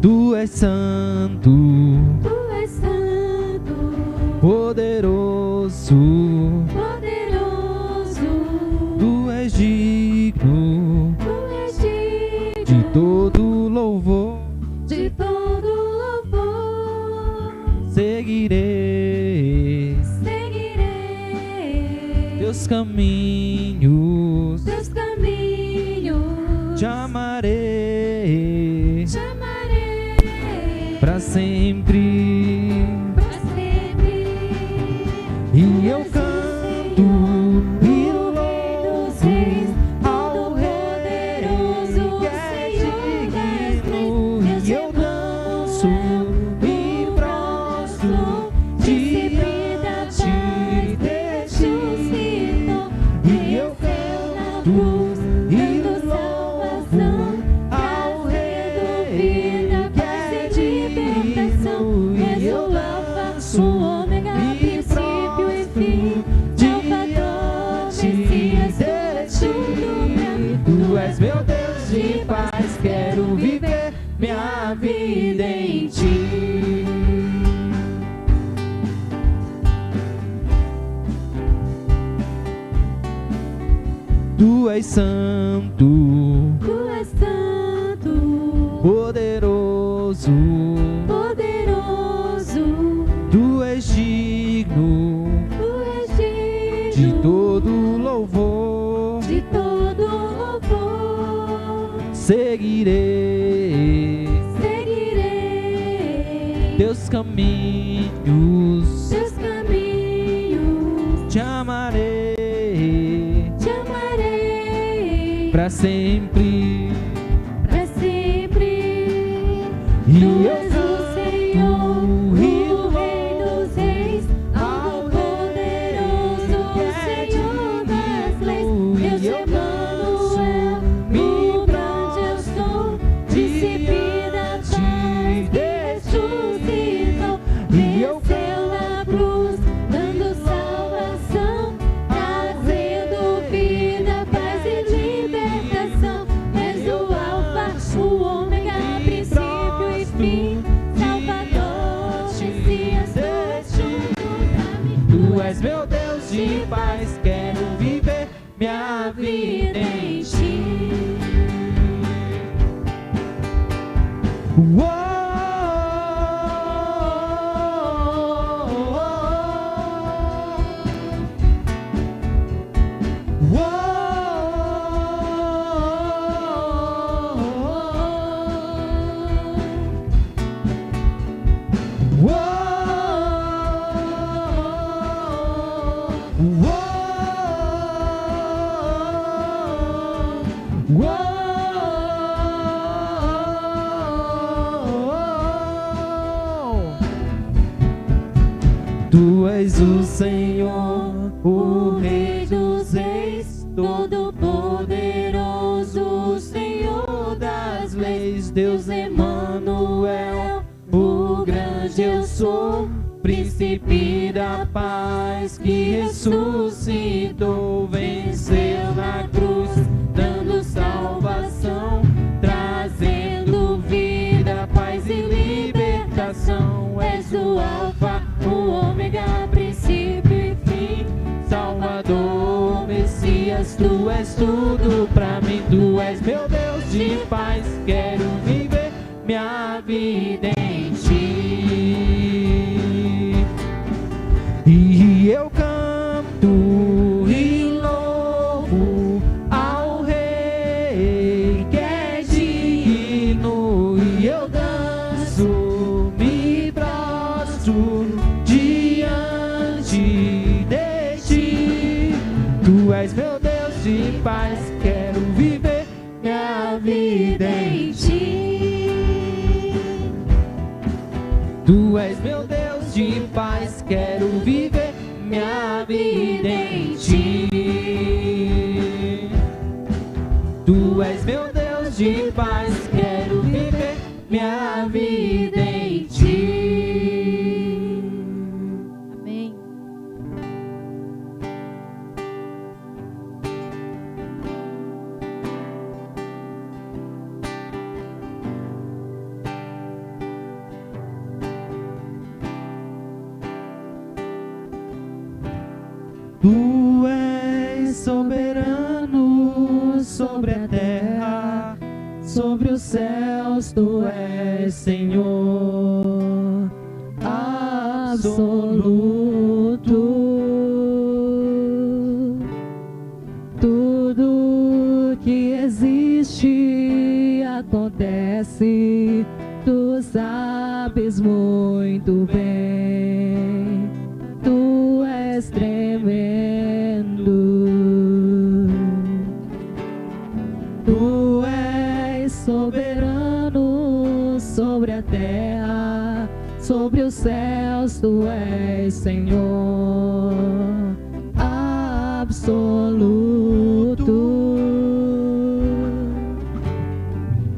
Tu és santo, poderoso, Tu és digno de todo louvor, seguirei teus caminhos, te amarei para sempre. E eu canto e louvo ao Rei que é digno, e eu danço e prostro diante de ti. E eu canto e louvo ao Rei que é digno, e eu danço Tu és meu Deus de paz, quero viver minha vida em ti. Tu és santo, poderoso, Tu és digno de todo louvor, seguirei teus caminhos, te amarei para sempre. E eu canto e louvo ao poderoso Senhor das leis, Deus Emanuel, no grande eu sou, disse-vida, paz, ressuscitou, venceu na cruz, dando salvação, trazendo vida, paz e libertação. És o Alfa, o Ômega, princípio e fim, Salvador, Messias, Tu és meu Deus de paz, quero viver minha vida em ti. Tu és o Senhor, o Rei dos Reis, Todo-Poderoso, Senhor das leis, Deus Emanuel, o grande eu sou, Príncipe da paz que ressuscitou, venceu na cruz, dando salvação, trazendo vida, paz e libertação. És o Alfa, o Ômega, princípio e fim, Salvador, Messias, Tu és tudo pra mim. Tu és meu Deus de paz, quero viver minha vida em ti. E eu canto e louvo ao Rei que é digno, e eu danço, me prostro diante de ti. Tu és meu Deus de paz, quero viver minha vida em ti. Tu és meu Deus de paz, quero viver minha vida em ti. Tu és meu Deus de paz, quero viver minha vida em ti. Amém. Tu és soberano sobre a terra, sobre os céus, tu és Senhor absoluto. Tudo que existe acontece, tu sabes muito bem. Tu és tremendo. Tu és soberano sobre a terra, sobre os céus, tu és Senhor absoluto.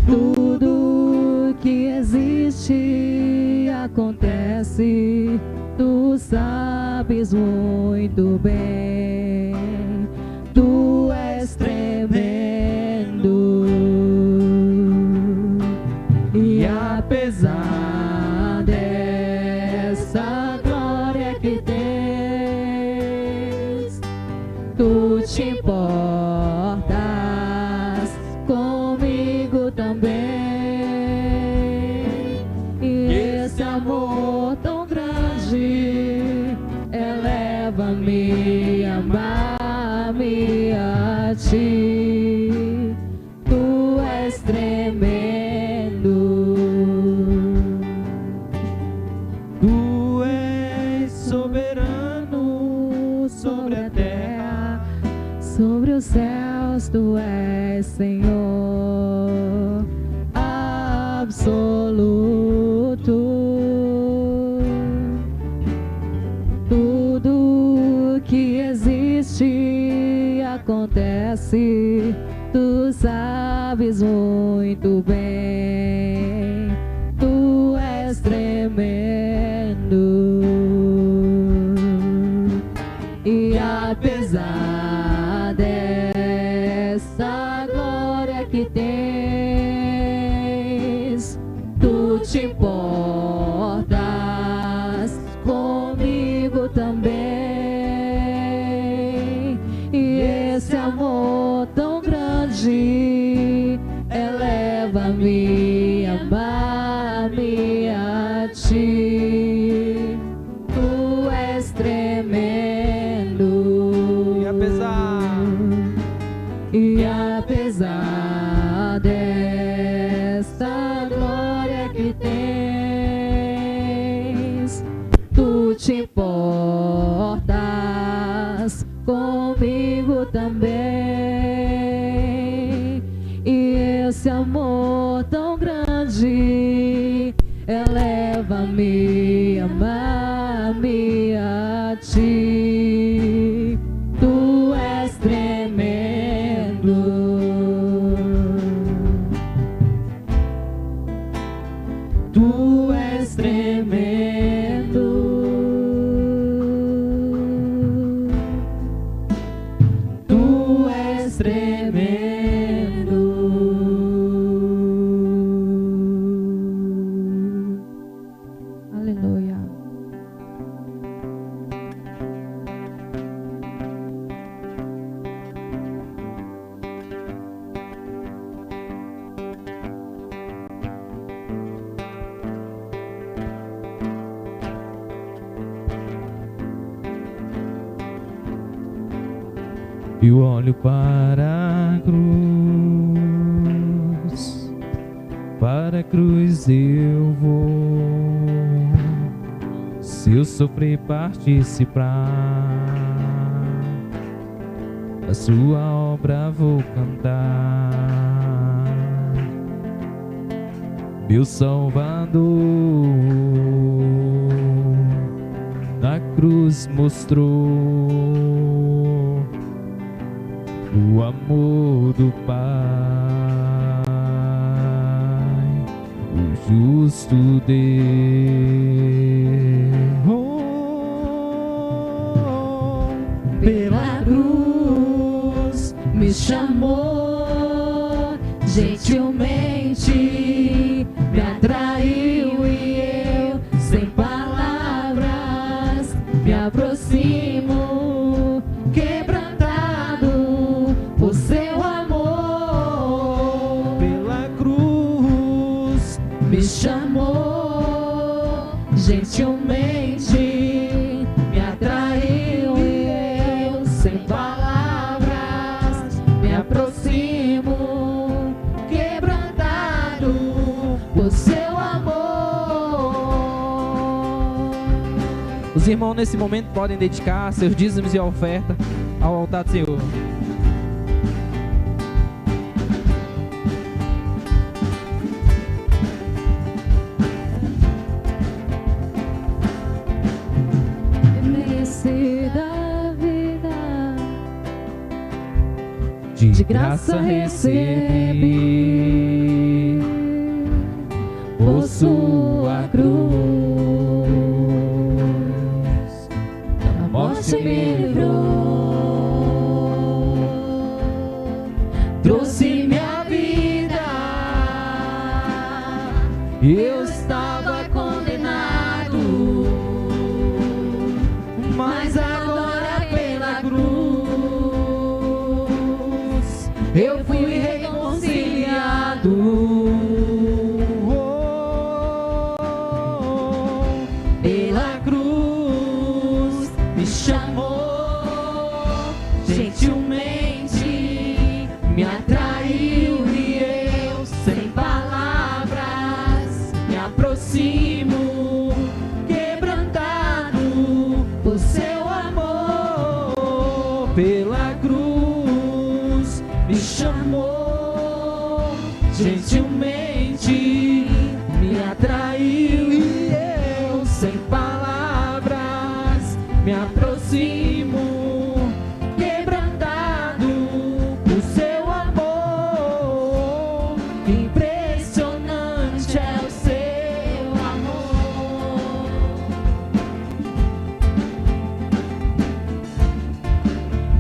Tudo que existe acontece, tu sabes muito bem. Tu és tremendo. E apesar dessa glória que tens, tu te importas comigo também. E esse amor tão grande eleva-me a amar-me a ti. Tu és tremendo. Tu és soberano sobre a terra, sobre os céus, tu és Senhor absoluto. Tudo que existe acontece, tu sabes muito bem. Tu és tremendo. E apesar dessa glória que tens, tu te importas comigo também. E esse amor tão grande eleva-me a amar-me a ti. Tu és tremendo. E apesar dessa glória que tens, tu te importas comigo também. E esse amor tão grande eleva-me a amar-me a ti. Tu és tremendo. Tu és tremendo. Tu és tremendo. Aleluia. Eu olho para a cruz eu vou. Se eu sofrer participar da sua obra, vou cantar. Meu Salvador na cruz mostrou o amor do Pai, o justo Deus. Pela cruz me chamou, gentilmente me atraiu e eu, sem palavras, me aproximo me chamou, gentilmente me atraiu e eu, sem palavras, me aproximo, quebrantado por seu amor. Os irmãos nesse momento podem dedicar seus dízimos e oferta ao altar do Senhor. De graça recebi por sua cruz, da morte me livrou, trouxe minha vida. Eu estava condenado, mas agora pela cruz eu fui reconciliado. Pela cruz me chamou, gentilmente me atraiu e eu, sem palavras, me aproximo, quebrantado por seu amor. Pela cruz me chamou, gentilmente me atraiu e eu, sem palavras, me aproximo, quebrantado por seu amor. Impressionante é o seu amor.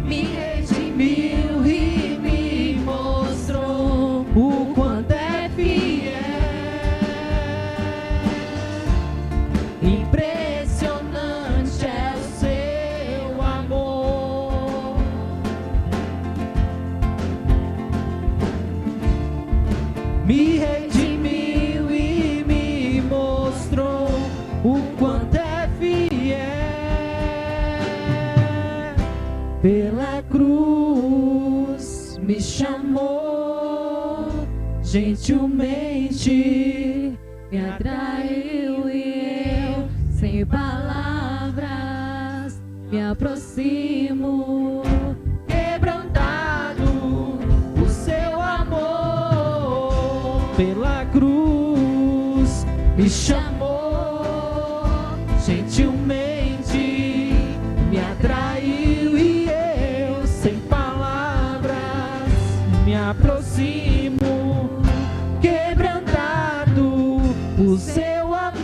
Me redimiu e me mostrou o quanto é fiel. Impressionante é o seu amor. Me redimiu e me mostrou o quanto é fiel. Pela cruz me chamou, gentilmente me atraiu e eu, sem palavras, me aproximo, quebrantado por seu amor. Pela cruz me chamou, gentilmente me atraiu e eu, sem palavras, me aproximo, quebrantado por seu amor.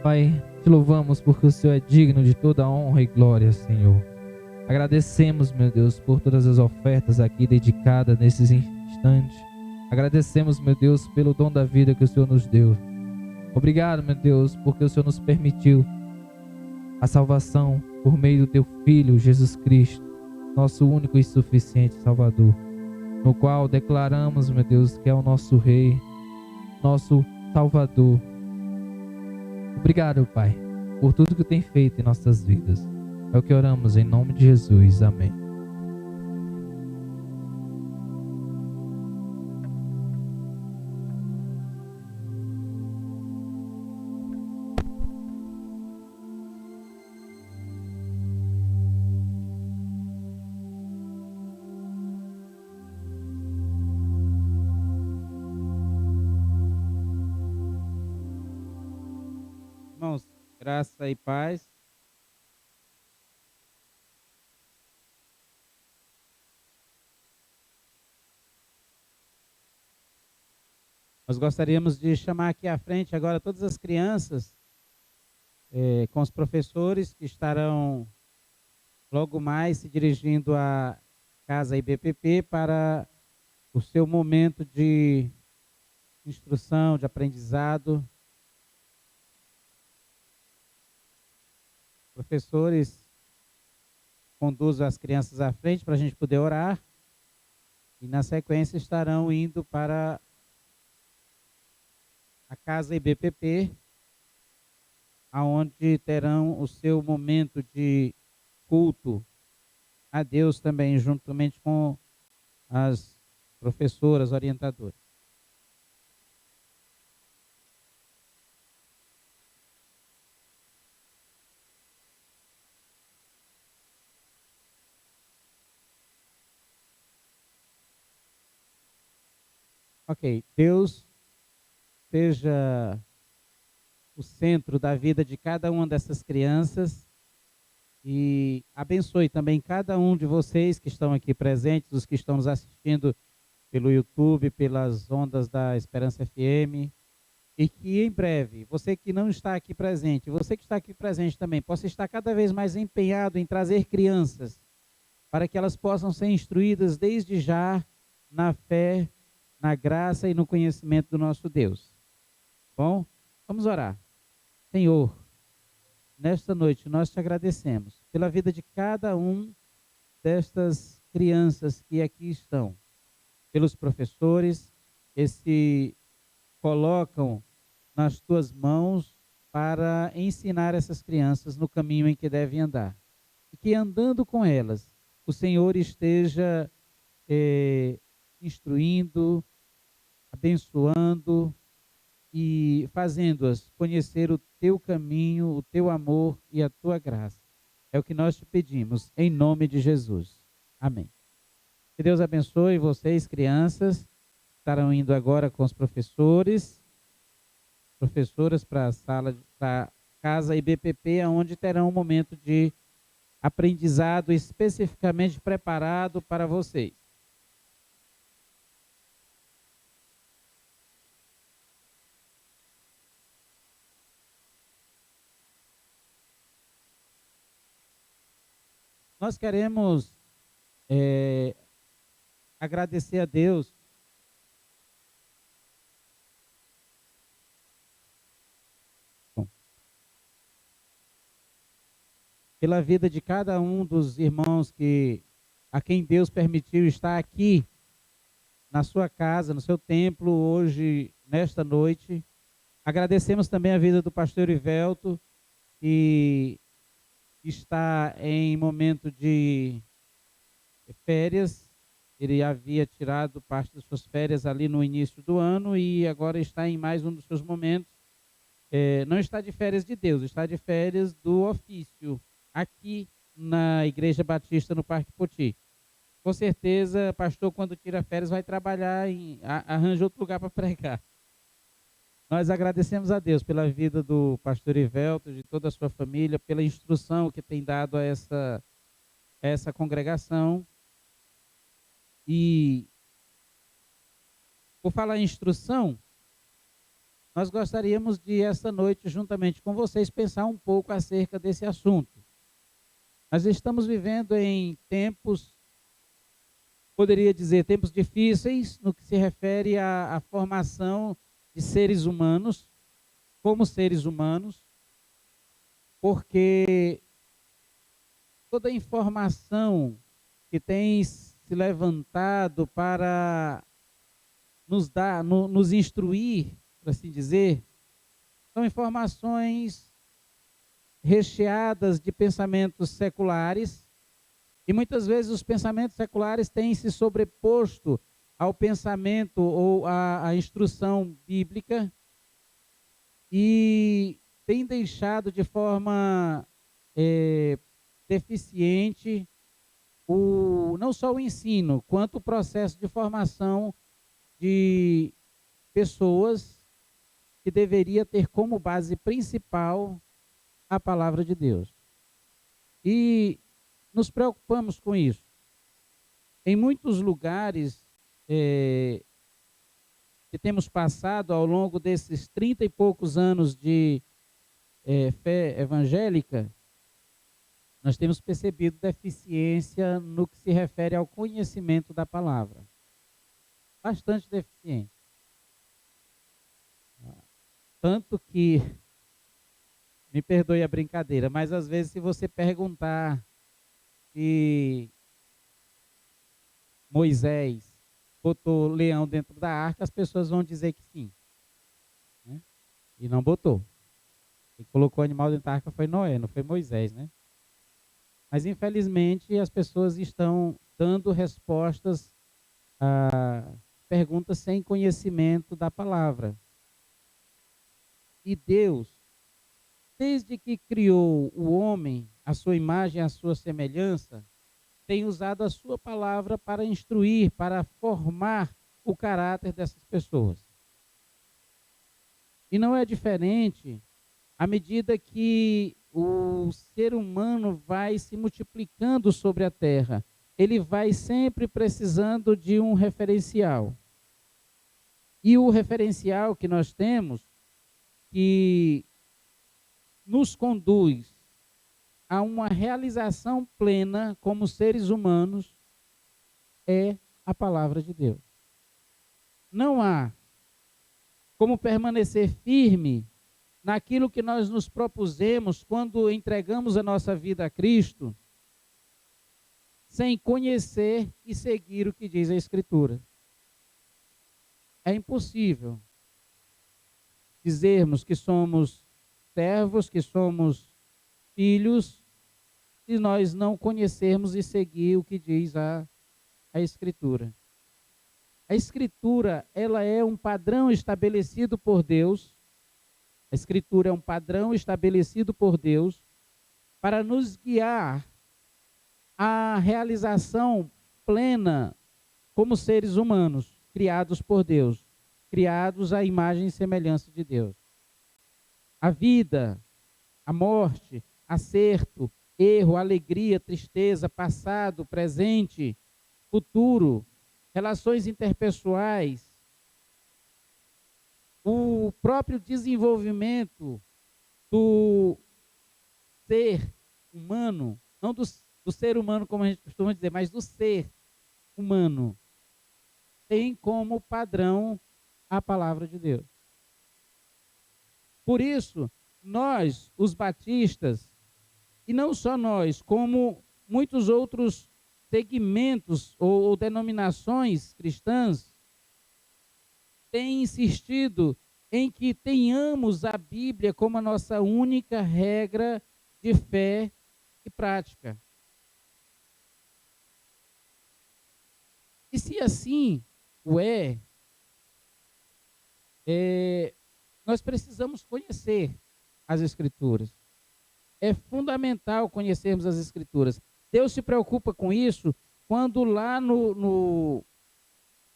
Pai, te louvamos porque o Senhor é digno de toda honra e glória, Senhor. Agradecemos, meu Deus, por todas as ofertas aqui dedicadas nesses instantes. Agradecemos, meu Deus, pelo dom da vida que o Senhor nos deu. Obrigado, meu Deus, porque o Senhor nos permitiu a salvação por meio do teu Filho, Jesus Cristo, nosso único e suficiente Salvador, no qual declaramos, meu Deus, que é o nosso Rei, nosso Salvador. Obrigado, Pai, por tudo que tem feito em nossas vidas. É o que oramos em nome de Jesus. Amém. Irmãos, graça e paz. Nós gostaríamos de chamar aqui à frente agora todas as crianças, com os professores que estarão logo mais se dirigindo à Casa IBPP para o seu momento de instrução, de aprendizado. Professores conduzo as crianças à frente para a gente poder orar. E na sequência estarão indo para a casa IBPP, aonde terão o seu momento de culto a Deus também, juntamente com as professoras orientadoras. Ok, Deus seja o centro da vida de cada uma dessas crianças e abençoe também cada um de vocês que estão aqui presentes, os que estão nos assistindo pelo YouTube, pelas ondas da Esperança FM, e que em breve, você que não está aqui presente, você que está aqui presente também, possa estar cada vez mais empenhado em trazer crianças para que elas possam ser instruídas desde já na fé, na graça e no conhecimento do nosso Deus. Bom, vamos orar. Senhor, nesta noite nós te agradecemos pela vida de cada um destas crianças que aqui estão, pelos professores que se colocam nas tuas mãos para ensinar essas crianças no caminho em que devem andar. E que andando com elas, o Senhor esteja instruindo, abençoando e fazendo-as conhecer o teu caminho, o teu amor e a tua graça. É o que nós te pedimos, em nome de Jesus. Amém. Que Deus abençoe vocês, crianças. Estarão indo agora com os professores, professoras para a sala, para a casa IBPP, onde terão um momento de aprendizado especificamente preparado para vocês. Nós queremos agradecer a Deus pela vida de cada um dos irmãos a quem Deus permitiu estar aqui na sua casa, no seu templo, hoje, nesta noite. Agradecemos também a vida do pastor Ivelto, que está em momento de férias. Ele havia tirado parte das suas férias ali no início do ano e agora está em mais um dos seus momentos. Não está de férias de Deus, está de férias do ofício, aqui na Igreja Batista no Parque Poti. Com certeza, pastor, quando tira férias, vai trabalhar, arranja outro lugar para pregar. Nós agradecemos a Deus pela vida do pastor Ivelto, de toda a sua família, pela instrução que tem dado a essa congregação. E, por falar em instrução, nós gostaríamos de, esta noite, juntamente com vocês, pensar um pouco acerca desse assunto. Nós estamos vivendo em tempos, poderia dizer, tempos difíceis, no que se refere à formação de seres humanos, como seres humanos, porque toda a informação que tem se levantado para nos dar, nos instruir, por assim dizer, são informações recheadas de pensamentos seculares, e muitas vezes os pensamentos seculares têm se sobreposto ao pensamento ou à instrução bíblica e têm deixado de forma deficiente não só o ensino, quanto o processo de formação de pessoas que deveria ter como base principal a palavra de Deus. E nos preocupamos com isso. Em muitos lugares que temos passado ao longo desses 30 e poucos anos de fé evangélica, nós temos percebido deficiência no que se refere ao conhecimento da palavra. Bastante deficiente. Tanto que, me perdoe a brincadeira, mas às vezes se você perguntar que Moisés botou leão dentro da arca, as pessoas vão dizer que sim, né? E não botou. Quem colocou o animal dentro da arca foi Noé, não foi Moisés, né? Mas infelizmente as pessoas estão dando respostas a perguntas sem conhecimento da palavra. E Deus, desde que criou o homem, a sua imagem, a sua semelhança, tem usado a sua palavra para instruir, para formar o caráter dessas pessoas. E não é diferente à medida que o ser humano vai se multiplicando sobre a terra. Ele vai sempre precisando de um referencial. E o referencial que nós temos, que nos conduz a uma realização plena como seres humanos, é a palavra de Deus. Não há como permanecer firme naquilo que nós nos propusemos quando entregamos a nossa vida a Cristo, sem conhecer e seguir o que diz a Escritura. É impossível dizermos que somos servos, que somos filhos, se nós não conhecermos e seguir o que diz a Escritura. A Escritura, ela é um padrão estabelecido por Deus. A Escritura é um padrão estabelecido por Deus para nos guiar à realização plena como seres humanos, criados por Deus, criados à imagem e semelhança de Deus. A vida, a morte, acerto, erro, alegria, tristeza, passado, presente, futuro, relações interpessoais, o próprio desenvolvimento do ser humano, não do ser humano como a gente costuma dizer, mas do ser humano, tem como padrão a palavra de Deus. Por isso, nós, os batistas, e não só nós, como muitos outros segmentos ou denominações cristãs, têm insistido em que tenhamos a Bíblia como a nossa única regra de fé e prática. E se assim o nós precisamos conhecer as Escrituras. É fundamental conhecermos as Escrituras. Deus se preocupa com isso quando lá no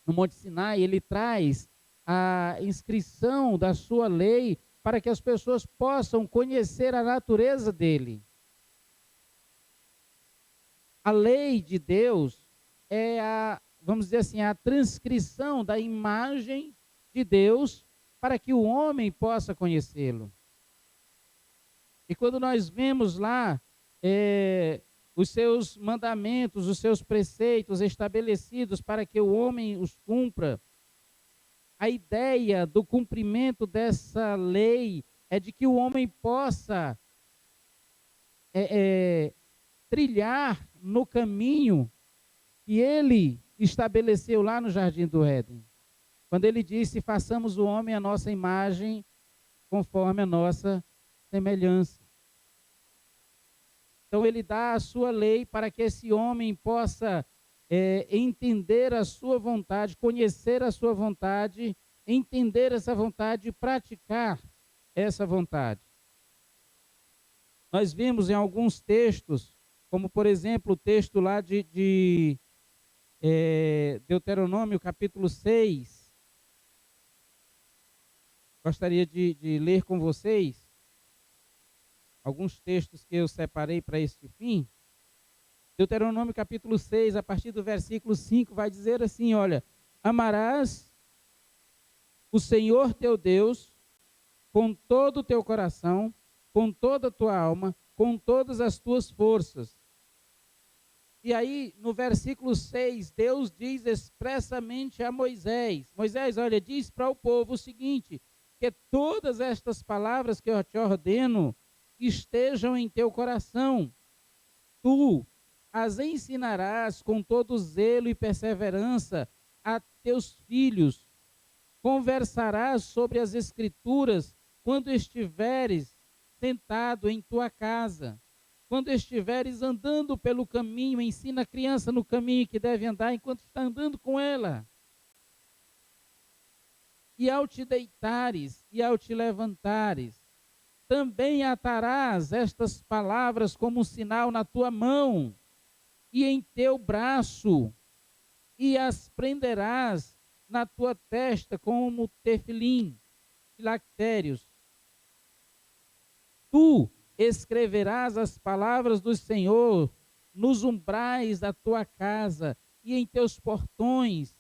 Monte Sinai ele traz a inscrição da sua lei para que as pessoas possam conhecer a natureza dele. A lei de Deus é vamos dizer assim, a transcrição da imagem de Deus para que o homem possa conhecê-lo. E quando nós vemos lá os seus mandamentos, os seus preceitos estabelecidos para que o homem os cumpra, a ideia do cumprimento dessa lei é de que o homem possa trilhar no caminho que ele estabeleceu lá no Jardim do Éden. Quando ele disse, façamos o homem à nossa imagem, conforme a nossa semelhança. Então ele dá a sua lei para que esse homem possa entender a sua vontade, conhecer a sua vontade, entender essa vontade e praticar essa vontade. Nós vimos em alguns textos, como por exemplo o texto lá de Deuteronômio capítulo 6, gostaria de ler com vocês alguns textos que eu separei para este fim. Deuteronômio capítulo 6, a partir do versículo 5, vai dizer assim, olha, amarás o Senhor teu Deus com todo o teu coração, com toda a tua alma, com todas as tuas forças. E aí, no versículo 6, Deus diz expressamente a Moisés, Moisés, olha, diz para o povo o seguinte, que todas estas palavras que eu te ordeno estejam em teu coração. Tu as ensinarás com todo zelo e perseverança a teus filhos. Conversarás sobre as Escrituras quando estiveres sentado em tua casa. Quando estiveres andando pelo caminho, ensina a criança no caminho que deve andar enquanto está andando com ela. E ao te deitares e ao te levantares, também atarás estas palavras como um sinal na tua mão e em teu braço, e as prenderás na tua testa como tefilim, filactérios. Tu escreverás as palavras do Senhor nos umbrais da tua casa e em teus portões.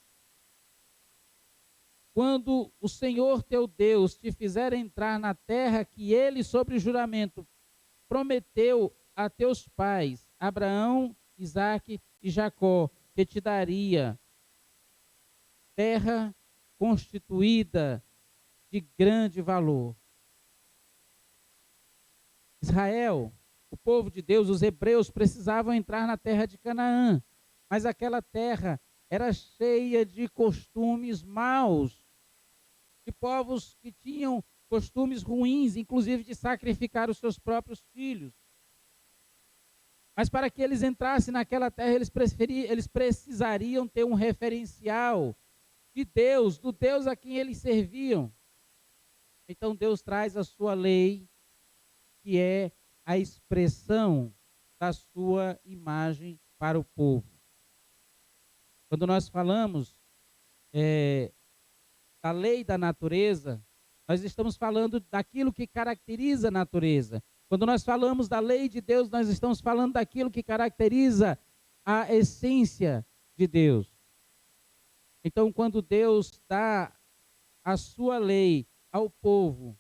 Quando o Senhor teu Deus te fizer entrar na terra que ele, sobre juramento, prometeu a teus pais, Abraão, Isaque e Jacó, que te daria terra constituída de grande valor. Israel, o povo de Deus, os hebreus precisavam entrar na terra de Canaã, mas aquela terra era cheia de costumes maus, de povos que tinham costumes ruins, inclusive de sacrificar os seus próprios filhos. Mas para que eles entrassem naquela terra, eles precisariam ter um referencial de Deus, do Deus a quem eles serviam. Então Deus traz a sua lei, que é a expressão da sua imagem para o povo. Quando nós falamos da lei da natureza, nós estamos falando daquilo que caracteriza a natureza. Quando nós falamos da lei de Deus, nós estamos falando daquilo que caracteriza a essência de Deus. Então, quando Deus dá a sua lei ao povo,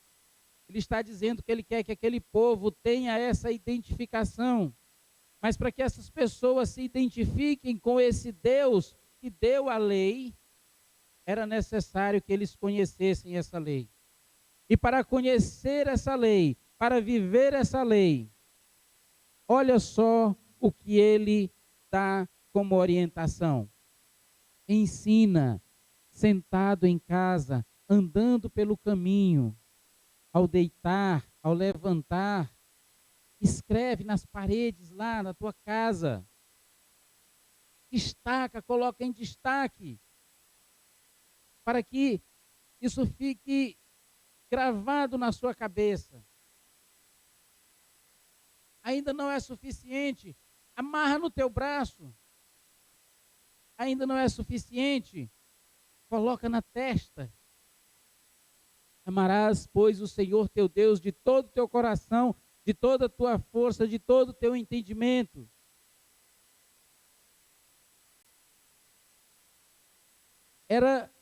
Ele está dizendo que Ele quer que aquele povo tenha essa identificação. Mas para que essas pessoas se identifiquem com esse Deus que deu a lei, era necessário que eles conhecessem essa lei. E para conhecer essa lei, para viver essa lei, olha só o que ele dá como orientação. Ensina, sentado em casa, andando pelo caminho, ao deitar, ao levantar, escreve nas paredes lá na tua casa. Destaca, coloca em destaque, para que isso fique gravado na sua cabeça. Ainda não é suficiente, amarra no teu braço. Ainda não é suficiente, coloca na testa. Amarás, pois, o Senhor teu Deus de todo o teu coração, de toda a tua força, de todo o teu entendimento. Era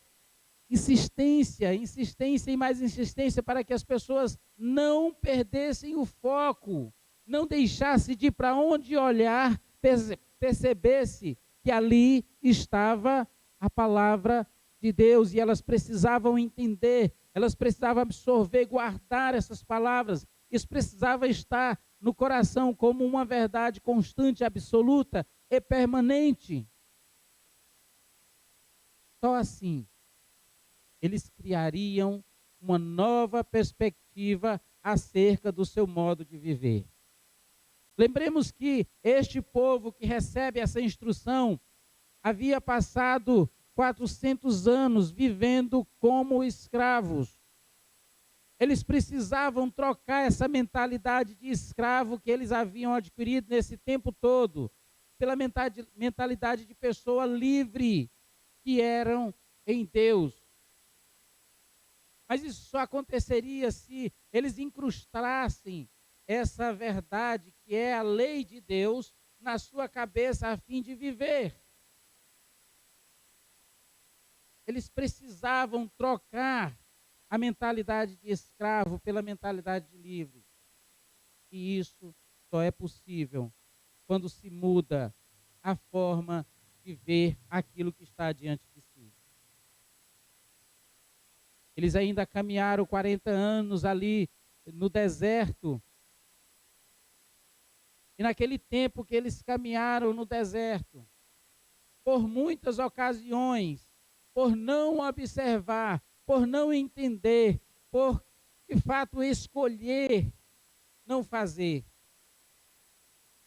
insistência e mais insistência para que as pessoas não perdessem o foco, não deixassem de para onde olhar, percebesse que ali estava a palavra de Deus e elas precisavam entender, elas precisavam absorver, guardar essas palavras. Isso precisava estar no coração como uma verdade constante, absoluta e permanente. Só assim eles criariam uma nova perspectiva acerca do seu modo de viver. Lembremos que este povo que recebe essa instrução havia passado 400 anos vivendo como escravos. Eles precisavam trocar essa mentalidade de escravo que eles haviam adquirido nesse tempo todo, pela mentalidade de pessoa livre que eram em Deus. Mas isso só aconteceria se eles incrustassem essa verdade, que é a lei de Deus, na sua cabeça a fim de viver. Eles precisavam trocar a mentalidade de escravo pela mentalidade de livre. E isso só é possível quando se muda a forma de ver aquilo que está diante de si. Eles ainda caminharam 40 anos ali no deserto, E naquele tempo que eles caminharam no deserto, por muitas ocasiões, por não observar, por não entender, por de fato escolher não fazer,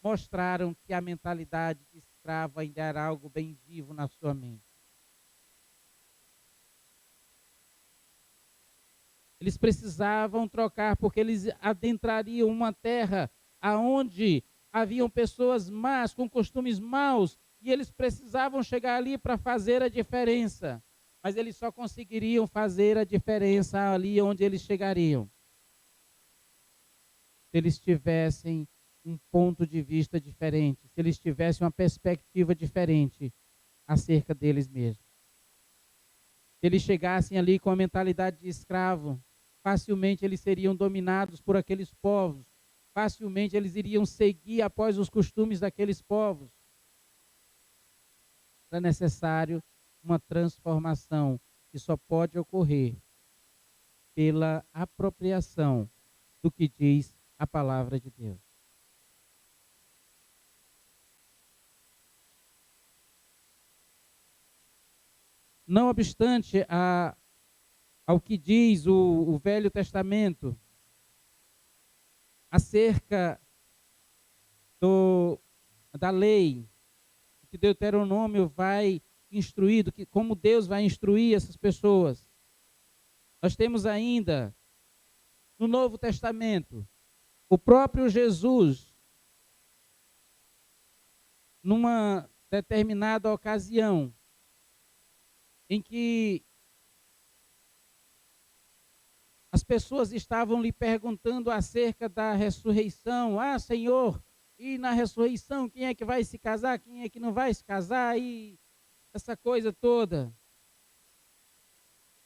mostraram que a mentalidade de escravo ainda era algo bem vivo na sua mente. Eles precisavam trocar, porque eles adentrariam uma terra aonde haviam pessoas más, com costumes maus, e eles precisavam chegar ali para fazer a diferença. Mas eles só conseguiriam fazer a diferença ali onde eles chegariam, se eles tivessem um ponto de vista diferente, se eles tivessem uma perspectiva diferente acerca deles mesmos. Se eles chegassem ali com a mentalidade de escravo, facilmente eles seriam dominados por aqueles povos, facilmente eles iriam seguir após os costumes daqueles povos. Era necessário uma transformação que só pode ocorrer pela apropriação do que diz a palavra de Deus. Não obstante ao que diz o Velho Testamento acerca da lei, que Deuteronômio vai instruir, como Deus vai instruir essas pessoas, nós temos ainda no Novo Testamento o próprio Jesus, numa determinada ocasião, em que as pessoas estavam lhe perguntando acerca da ressurreição. Ah, Senhor, e na ressurreição, quem é que vai se casar, quem é que não vai se casar, e essa coisa toda.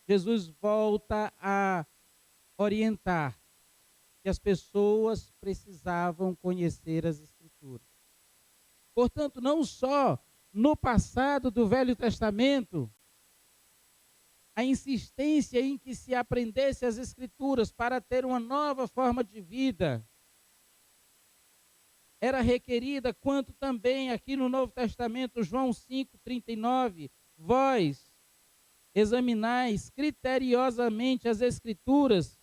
Jesus volta a orientar que as pessoas precisavam conhecer as Escrituras. Portanto, não só no passado do Velho Testamento, a insistência em que se aprendesse as Escrituras para ter uma nova forma de vida era requerida, quanto também aqui no Novo Testamento, João 5,39, vós examinais criteriosamente as Escrituras,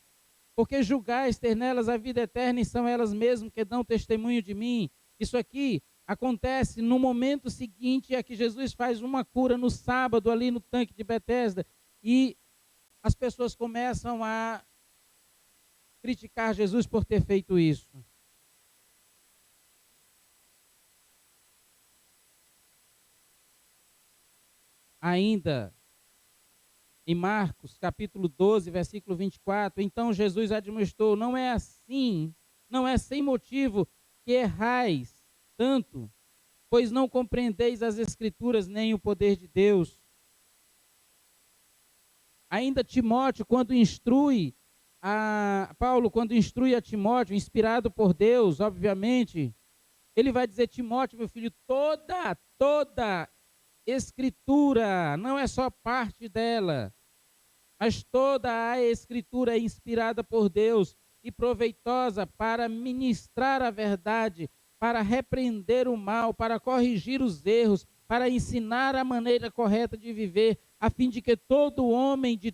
porque julgais ter nelas a vida eterna e são elas mesmas que dão testemunho de mim. Isso aqui acontece no momento seguinte a que Jesus faz uma cura no sábado ali no tanque de Betesda, e as pessoas começam a criticar Jesus por ter feito isso. Ainda em Marcos, capítulo 12, versículo 24, então Jesus admoestou, não é assim, não é sem motivo que errais tanto, pois não compreendeis as Escrituras nem o poder de Deus. Ainda Timóteo, Paulo, quando instrui a Timóteo, inspirado por Deus, obviamente, ele vai dizer, Timóteo, meu filho, toda Escritura, não é só parte dela, mas toda a Escritura é inspirada por Deus e proveitosa para ministrar a verdade, para repreender o mal, para corrigir os erros, para ensinar a maneira correta de viver, a fim de que todo homem de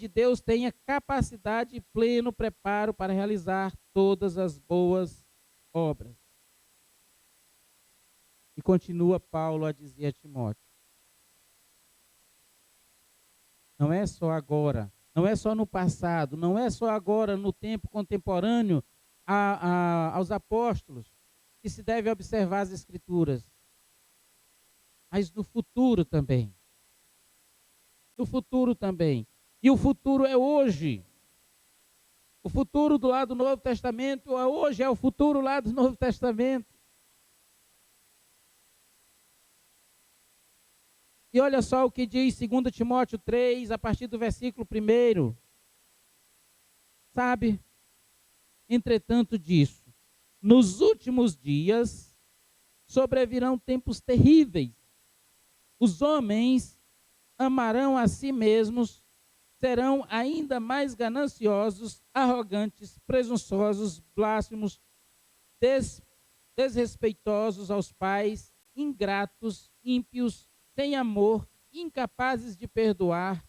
Deus tenha capacidade e pleno preparo para realizar todas as boas obras. E continua Paulo a dizer a Timóteo, não é só agora, não é só no passado, não é só agora no tempo contemporâneo aos apóstolos que se deve observar as Escrituras, mas no futuro também. No futuro também. E o futuro é hoje. O futuro do lado do Novo Testamento é hoje, é o futuro lá do Novo Testamento. E olha só o que diz 2 Timóteo 3, a partir do versículo 1. Sabe? Entretanto disso, nos últimos dias sobrevirão tempos terríveis. Os homens amarão a si mesmos, serão ainda mais gananciosos, arrogantes, presunçosos, blasfemos, desrespeitosos aos pais, ingratos, ímpios, sem amor, incapazes de perdoar,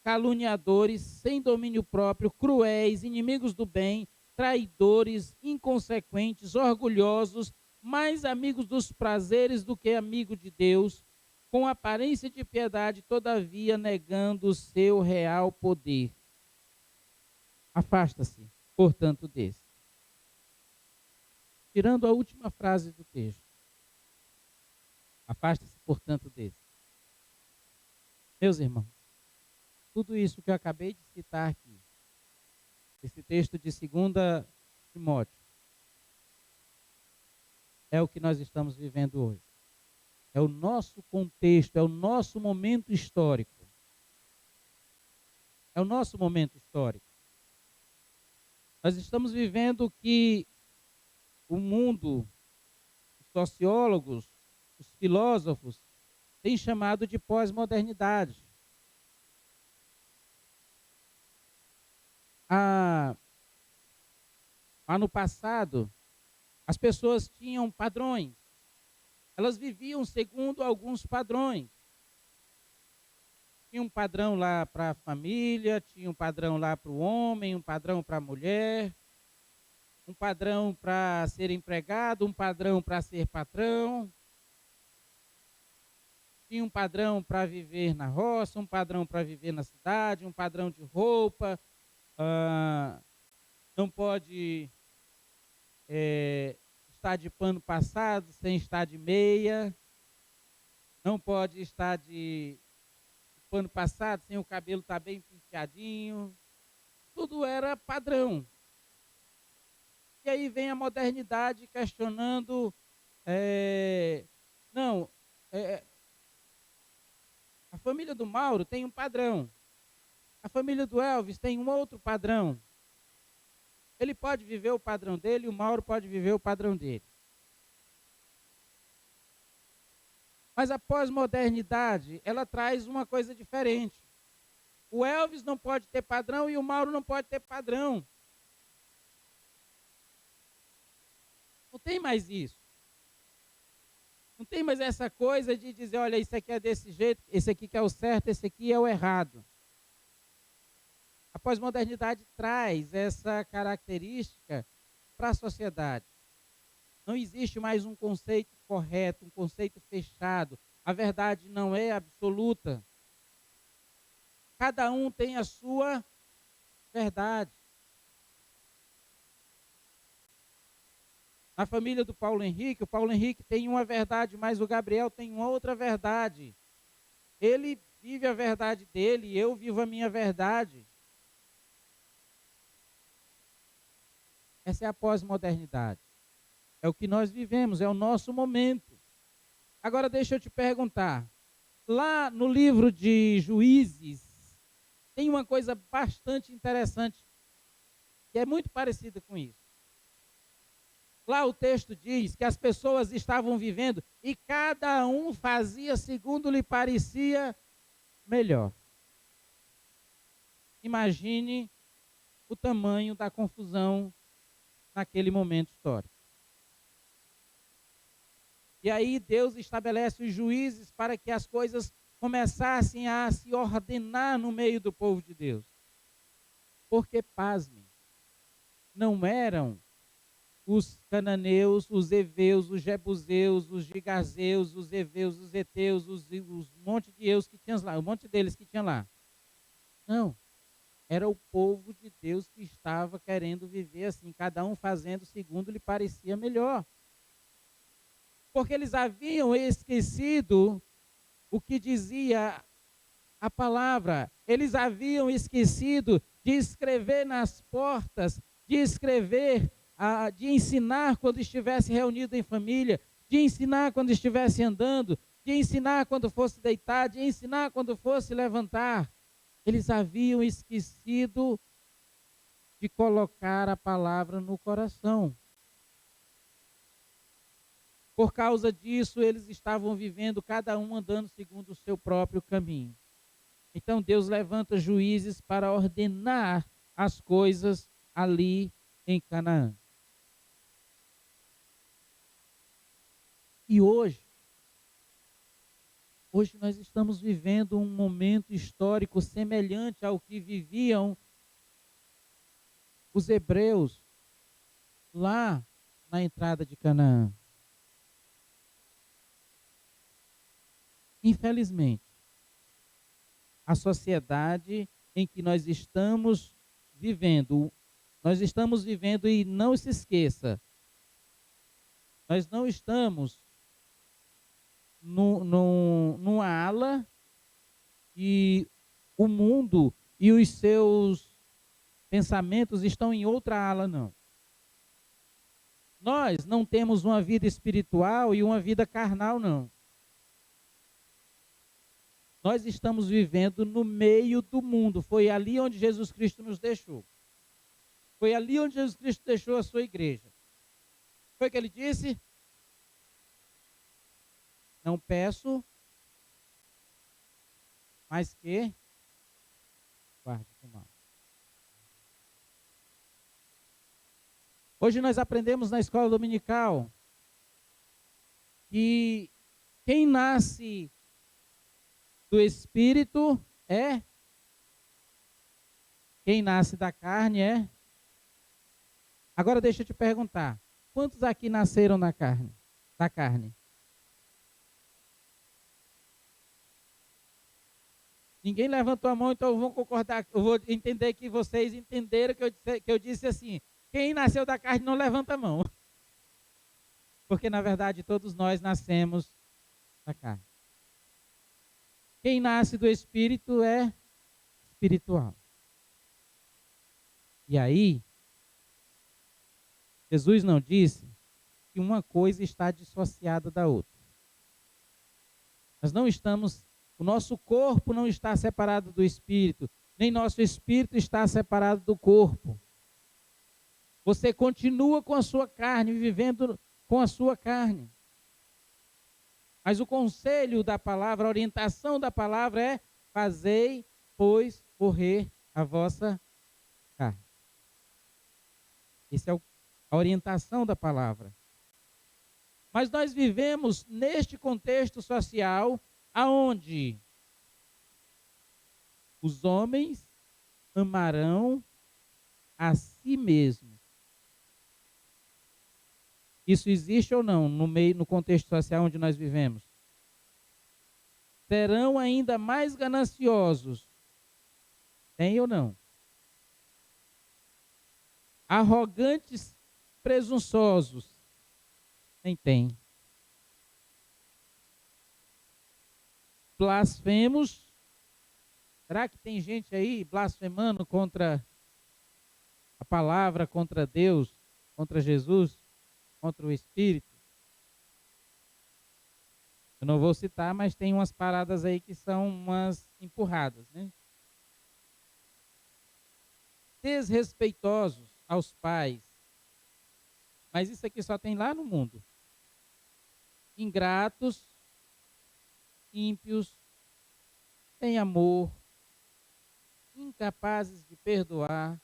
caluniadores, sem domínio próprio, cruéis, inimigos do bem, traidores, inconsequentes, orgulhosos, mais amigos dos prazeres do que amigo de Deus, com aparência de piedade, todavia negando o seu real poder. Afasta-se, portanto, desse. Tirando a última frase do texto. Afasta-se, portanto, desse. Meus irmãos, tudo isso que eu acabei de citar aqui, esse texto de 2 Timóteo, é o que nós estamos vivendo hoje. É o nosso contexto, é o nosso momento histórico. É o nosso momento histórico. Nós estamos vivendo o que o mundo, os sociólogos, os filósofos, têm chamado de pós-modernidade. Ano passado, as pessoas tinham padrões. Elas viviam segundo alguns padrões. Tinha um padrão lá para a família, tinha um padrão lá para o homem, um padrão para a mulher, um padrão para ser empregado, um padrão para ser patrão. Tinha um padrão para viver na roça, um padrão para viver na cidade, um padrão de roupa. Não pode estar de pano passado sem estar de meia. Não pode estar de pano passado sem o cabelo estar bem penteadinho. Tudo era padrão. E aí vem a modernidade questionando, a família do Mauro tem um padrão. A família do Elvis tem um outro padrão. Ele pode viver o padrão dele e o Mauro pode viver o padrão dele. Mas a pós-modernidade, ela traz uma coisa diferente. O Elvis não pode ter padrão e o Mauro não pode ter padrão. Não tem mais isso. Não tem mais essa coisa de dizer, olha, isso aqui é desse jeito, esse aqui que é o certo, esse aqui é o errado. A pós-modernidade traz essa característica para a sociedade. Não existe mais um conceito correto, um conceito fechado. A verdade não é absoluta. Cada um tem a sua verdade. Na família do Paulo Henrique, o Paulo Henrique tem uma verdade, mas o Gabriel tem uma outra verdade. Ele vive a verdade dele e eu vivo a minha verdade. Essa é a pós-modernidade. É o que nós vivemos, é o nosso momento. Agora deixa eu te perguntar. Lá no livro de Juízes, tem uma coisa bastante interessante, que é muito parecida com isso. Lá o texto diz que as pessoas estavam vivendo e cada um fazia segundo lhe parecia melhor. Imagine o tamanho da confusão naquele momento histórico. E aí Deus estabelece os juízes para que as coisas começassem a se ordenar no meio do povo de Deus. Porque, pasmem, não eram os cananeus, os heveus, os jebuseus, os gigazeus, os heveus, os heteus, os monte de eus que tinham lá, um monte deles que tinha lá. Não. Era o povo de Deus que estava querendo viver assim, cada um fazendo segundo lhe parecia melhor. Porque eles haviam esquecido o que dizia a palavra. Eles haviam esquecido de escrever nas portas, de escrever, de ensinar quando estivesse reunido em família, de ensinar quando estivesse andando, de ensinar quando fosse deitar, de ensinar quando fosse levantar. Eles haviam esquecido de colocar a palavra no coração. Por causa disso, eles estavam vivendo, cada um andando segundo o seu próprio caminho. Então Deus levanta juízes para ordenar as coisas ali em Canaã. E hoje nós estamos vivendo um momento histórico semelhante ao que viviam os hebreus lá na entrada de Canaã. Infelizmente, a sociedade em que nós estamos vivendo e não se esqueça, nós não estamos numa ala e o mundo e os seus pensamentos estão em outra ala, não. Nós não temos uma vida espiritual e uma vida carnal, não. Nós estamos vivendo no meio do mundo. Foi ali onde Jesus Cristo nos deixou. Foi ali onde Jesus Cristo deixou a sua igreja. Foi o que ele disse? Não peço, mas que guarde do mal. Hoje nós aprendemos na escola dominical que quem nasce do Espírito é, quem nasce da carne é. Agora deixa eu te perguntar, quantos aqui nasceram da carne? Ninguém levantou a mão, então eu vou concordar, eu vou entender que vocês entenderam que eu disse assim, quem nasceu da carne não levanta a mão. Porque na verdade todos nós nascemos da carne. Quem nasce do Espírito é espiritual. E aí, Jesus não disse que uma coisa está dissociada da outra. Nós não estamos, o nosso corpo não está separado do Espírito, nem nosso Espírito está separado do corpo. Você continua com a sua carne, vivendo com a sua carne. Mas o conselho da palavra, a orientação da palavra é: fazei, pois, morrer a vossa carne. Essa é a orientação da palavra. Mas nós vivemos neste contexto social aonde os homens amarão a si mesmos. Isso existe ou não no contexto social onde nós vivemos? Serão ainda mais gananciosos. Tem ou não? Arrogantes, presunçosos. Nem tem. Blasfemos. Será que tem gente aí blasfemando contra a palavra, contra Deus, contra Jesus, contra o Espírito? Eu não vou citar, mas tem umas paradas aí que são umas empurradas, né? Desrespeitosos aos pais. Mas isso aqui só tem lá no mundo. Ingratos, ímpios, sem amor, incapazes de perdoar,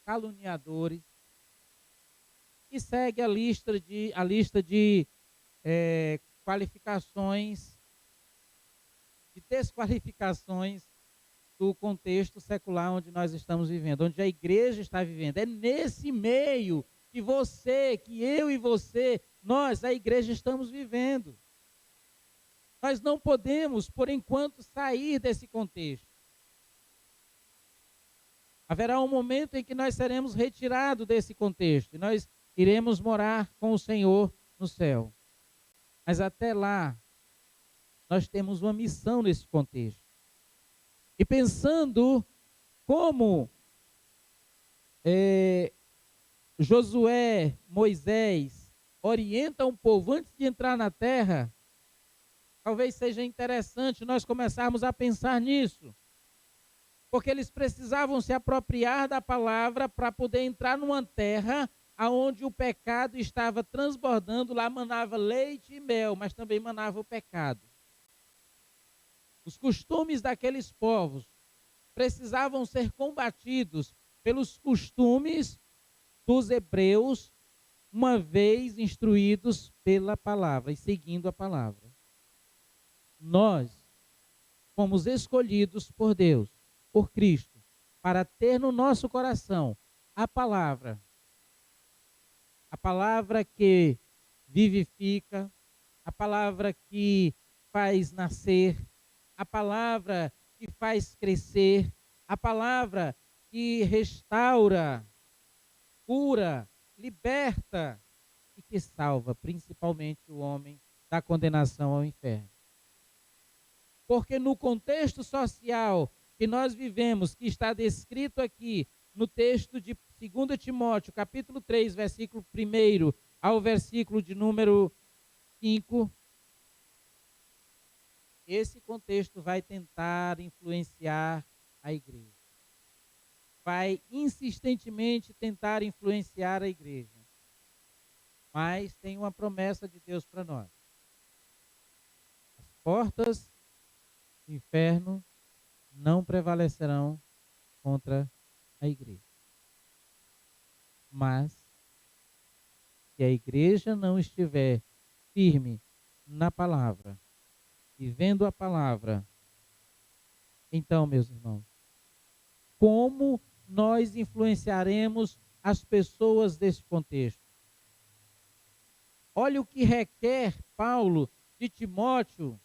caluniadores. E segue a lista de qualificações, de desqualificações do contexto secular onde nós estamos vivendo, onde a igreja está vivendo. É nesse meio que eu e você, nós, a igreja, estamos vivendo. Nós não podemos, por enquanto, sair desse contexto. Haverá um momento em que nós seremos retirados desse contexto e nós iremos morar com o Senhor no céu. Mas até lá, nós temos uma missão nesse contexto. E pensando como Josué, Moisés orientam o povo antes de entrar na terra, talvez seja interessante nós começarmos a pensar nisso. Porque eles precisavam se apropriar da palavra para poder entrar numa terra onde o pecado estava transbordando. Lá manava leite e mel, mas também manava o pecado. Os costumes daqueles povos precisavam ser combatidos pelos costumes dos hebreus, uma vez instruídos pela palavra e seguindo a palavra. Nós fomos escolhidos por Deus, por Cristo, para ter no nosso coração a palavra que vivifica, a palavra que faz nascer, a palavra que faz crescer, a palavra que restaura, cura, liberta e que salva, principalmente o homem, da condenação ao inferno. Porque no contexto social que nós vivemos, que está descrito aqui no texto de 2 Timóteo, capítulo 3, versículo 1 ao versículo de número 5, esse contexto vai tentar influenciar a igreja. Vai insistentemente tentar influenciar a igreja. Mas tem uma promessa de Deus para nós. As portas do inferno não prevalecerão contra a igreja. Mas, se a igreja não estiver firme na palavra, vivendo a palavra, então, meus irmãos, como nós influenciaremos as pessoas desse contexto? Olha o que requer Paulo de Timóteo,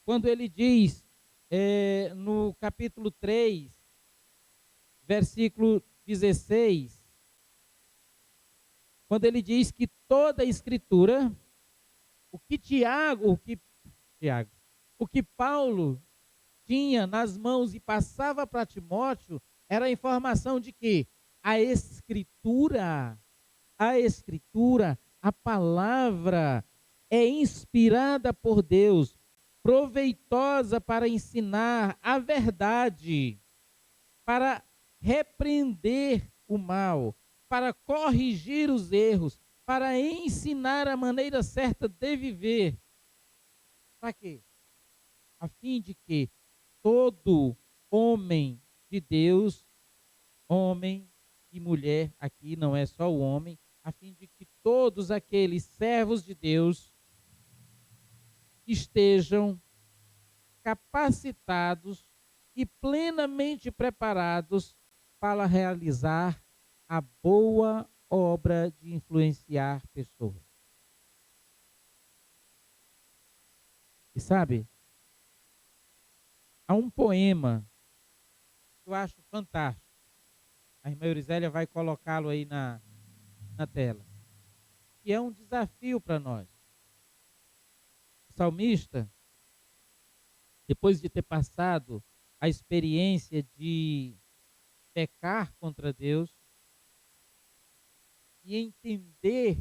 quando ele diz, no capítulo 3, versículo 16, quando ele diz que toda a escritura, o que Paulo tinha nas mãos e passava para Timóteo, era a informação de que a escritura, a palavra é inspirada por Deus, proveitosa para ensinar a verdade, para repreender o mal, para corrigir os erros, para ensinar a maneira certa de viver. Para quê? A fim de que todo homem de Deus, homem e mulher, aqui não é só o homem, a fim de que todos aqueles servos de Deus estejam capacitados e plenamente preparados para realizar a boa obra de influenciar pessoas. E sabe, há um poema que eu acho fantástico. A irmã Eurisélia vai colocá-lo aí na tela. Que é um desafio para nós. O salmista, depois de ter passado a experiência de pecar contra Deus e entender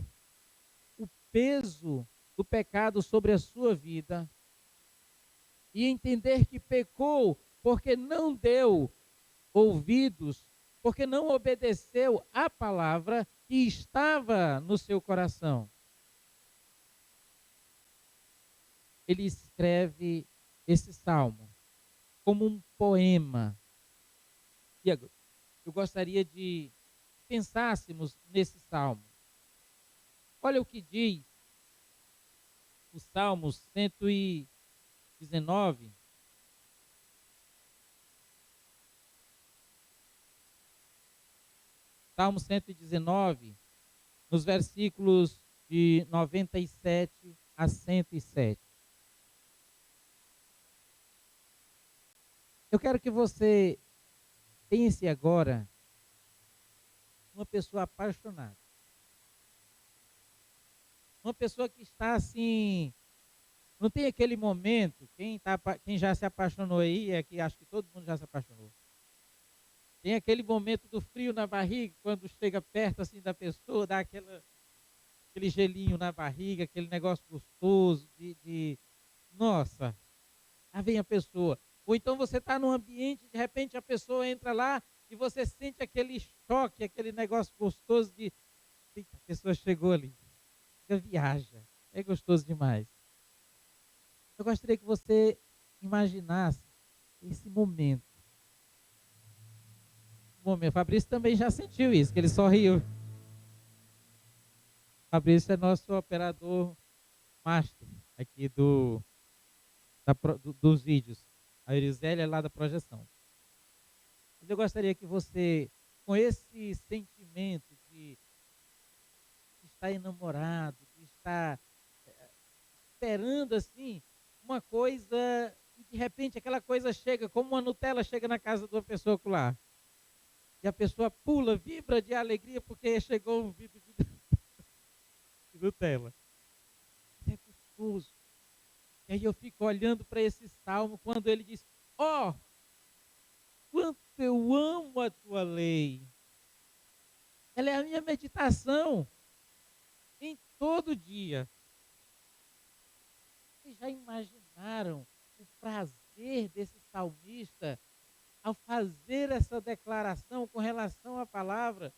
o peso do pecado sobre a sua vida, e entender que pecou porque não deu ouvidos, porque não obedeceu à palavra que estava no seu coração. Ele escreve esse salmo como um poema. E eu gostaria de pensássemos nesse salmo. Olha o que diz o Salmo 119. Salmo 119, nos versículos de 97 a 107. Eu quero que você pense agora uma pessoa apaixonada. Uma pessoa que está assim, não tem aquele momento, quem já se apaixonou aí, aqui acho que todo mundo já se apaixonou. Tem aquele momento do frio na barriga, quando chega perto assim da pessoa, dá aquele gelinho na barriga, aquele negócio gostoso nossa, lá vem a pessoa. Ou então você está num ambiente, de repente a pessoa entra lá e você sente aquele choque, aquele negócio gostoso de, eita, a pessoa chegou ali. Você viaja, é gostoso demais. Eu gostaria que você imaginasse esse momento. Bom, meu Fabrício também já sentiu isso, que ele sorriu. Fabrício é nosso operador master aqui dos vídeos. A Eurisélia é lá da projeção. Mas eu gostaria que você, com esse sentimento de estar enamorado, de estar esperando assim uma coisa, e de repente aquela coisa chega, como uma Nutella chega na casa de uma pessoa lá. E a pessoa pula, vibra de alegria porque chegou um vidro de Nutella. É gostoso. E aí eu fico olhando para esse salmo quando ele diz: ó, quanto eu amo a tua lei. Ela é a minha meditação em todo dia. Vocês já imaginaram o prazer desse salmista ao fazer essa declaração com relação à palavra?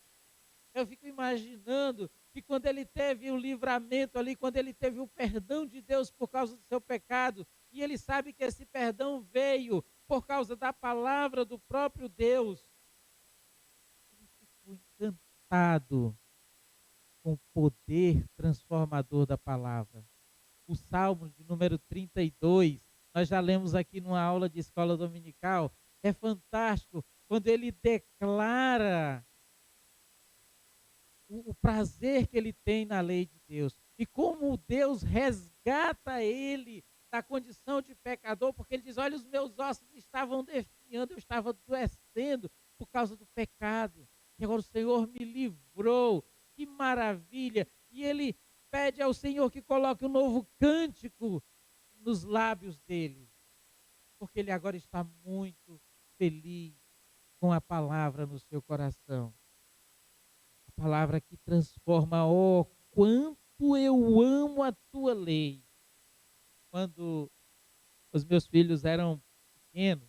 Eu fico imaginando que quando ele teve o livramento ali, quando ele teve o perdão de Deus por causa do seu pecado, e ele sabe que esse perdão veio por causa da palavra do próprio Deus, ele ficou encantado com o poder transformador da palavra. O Salmo de número 32, nós já lemos aqui numa aula de escola dominical, é fantástico quando ele declara o prazer que ele tem na lei de Deus. E como Deus resgata ele da condição de pecador, porque ele diz: olha, os meus ossos estavam definhando, eu estava adoecendo por causa do pecado. E agora o Senhor me livrou. Que maravilha! E ele pede ao Senhor que coloque um novo cântico nos lábios dele, porque ele agora está muito feliz com a palavra no seu coração. Palavra que transforma. Oh, quanto eu amo a tua lei. Quando os meus filhos eram pequenos,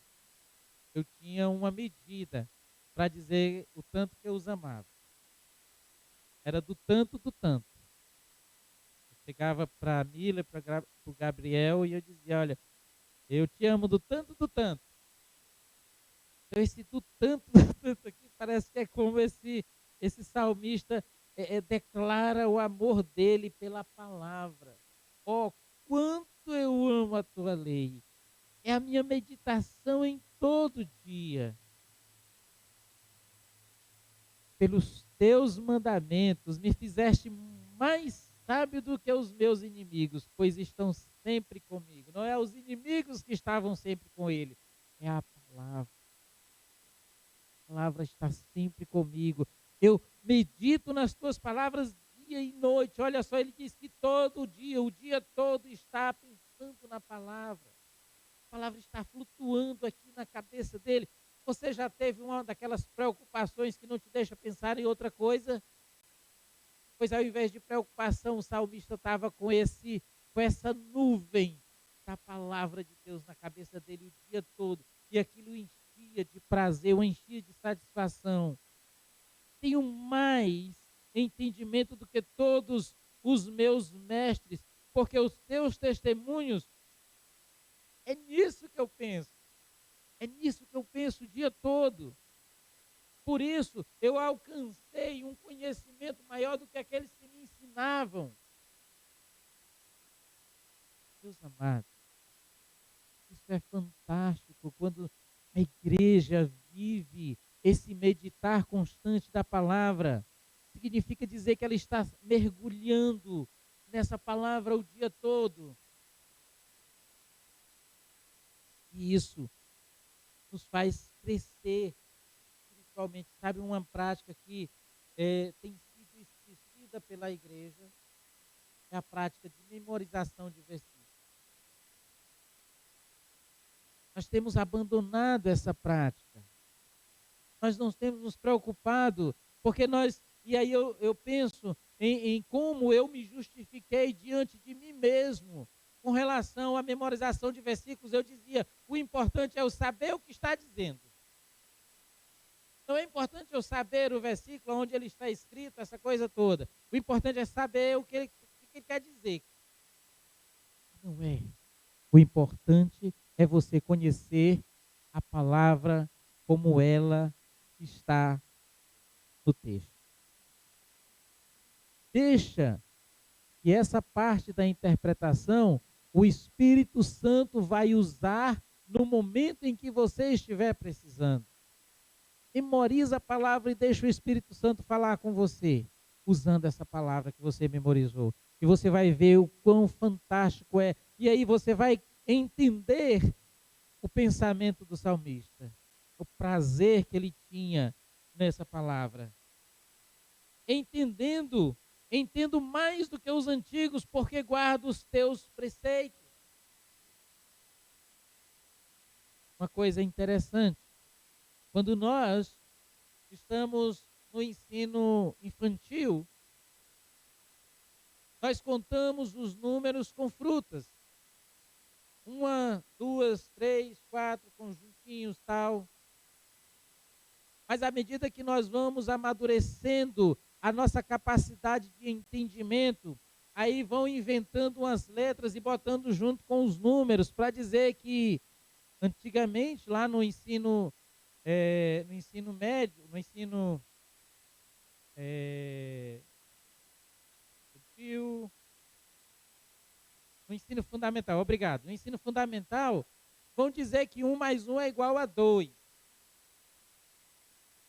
eu tinha uma medida para dizer o tanto que eu os amava. Era do tanto, do tanto. Eu chegava para a Mila, para o Gabriel, e eu dizia: olha, eu te amo do tanto, do tanto. Então esse do tanto, do tanto aqui parece que é como esse salmista declara o amor dele pela palavra. Oh, quanto eu amo a tua lei. É a minha meditação em todo dia. Pelos teus mandamentos me fizeste mais sábio do que os meus inimigos, pois estão sempre comigo. Não é os inimigos que estavam sempre com ele, é a palavra. A palavra está sempre comigo. Eu medito nas tuas palavras dia e noite. Olha só, ele diz que todo dia, o dia todo está pensando na palavra. A palavra está flutuando aqui na cabeça dele. Você já teve uma daquelas preocupações que não te deixa pensar em outra coisa? Pois ao invés de preocupação, o salmista estava com essa nuvem da palavra de Deus na cabeça dele o dia todo. E aquilo enchia de prazer, o enchia de satisfação. Tenho mais entendimento do que todos os meus mestres, porque os teus testemunhos, é nisso que eu penso. É nisso que eu penso o dia todo. Por isso, eu alcancei um conhecimento maior do que aqueles que me ensinavam. Meus amados, isso é fantástico quando a igreja vive esse meditar constante da palavra. Significa dizer que ela está mergulhando nessa palavra o dia todo. E isso nos faz crescer espiritualmente. Sabe, uma prática que tem sido esquecida pela igreja é a prática de memorização de versículos. Nós temos abandonado essa prática. Nós não temos nos preocupado, porque e aí eu penso em como eu me justifiquei diante de mim mesmo. Com relação à memorização de versículos, eu dizia: o importante é eu saber o que está dizendo. Não é importante eu saber o versículo onde ele está escrito, essa coisa toda. O importante é saber o que ele quer dizer. Não é. O importante é você conhecer a palavra como ela está no texto. Deixa que essa parte da interpretação o Espírito Santo vai usar no momento em que você estiver precisando. Memoriza a palavra e deixa o Espírito Santo falar com você, usando essa palavra que você memorizou. E você vai ver o quão fantástico é. E aí você vai entender o pensamento do salmista, o prazer que ele tinha nessa palavra. Entendo mais do que os antigos, porque guardo os teus preceitos. Uma coisa interessante, quando nós estamos no ensino infantil, nós contamos os números com frutas. 1, 2, 3, 4 conjuntinhos, tal. Mas à medida que nós vamos amadurecendo a nossa capacidade de entendimento, aí vão inventando umas letras e botando junto com os números para dizer que antigamente lá no ensino médio, no ensino fundamental, obrigado. No ensino fundamental, vão dizer que 1 mais 1 é igual a 2.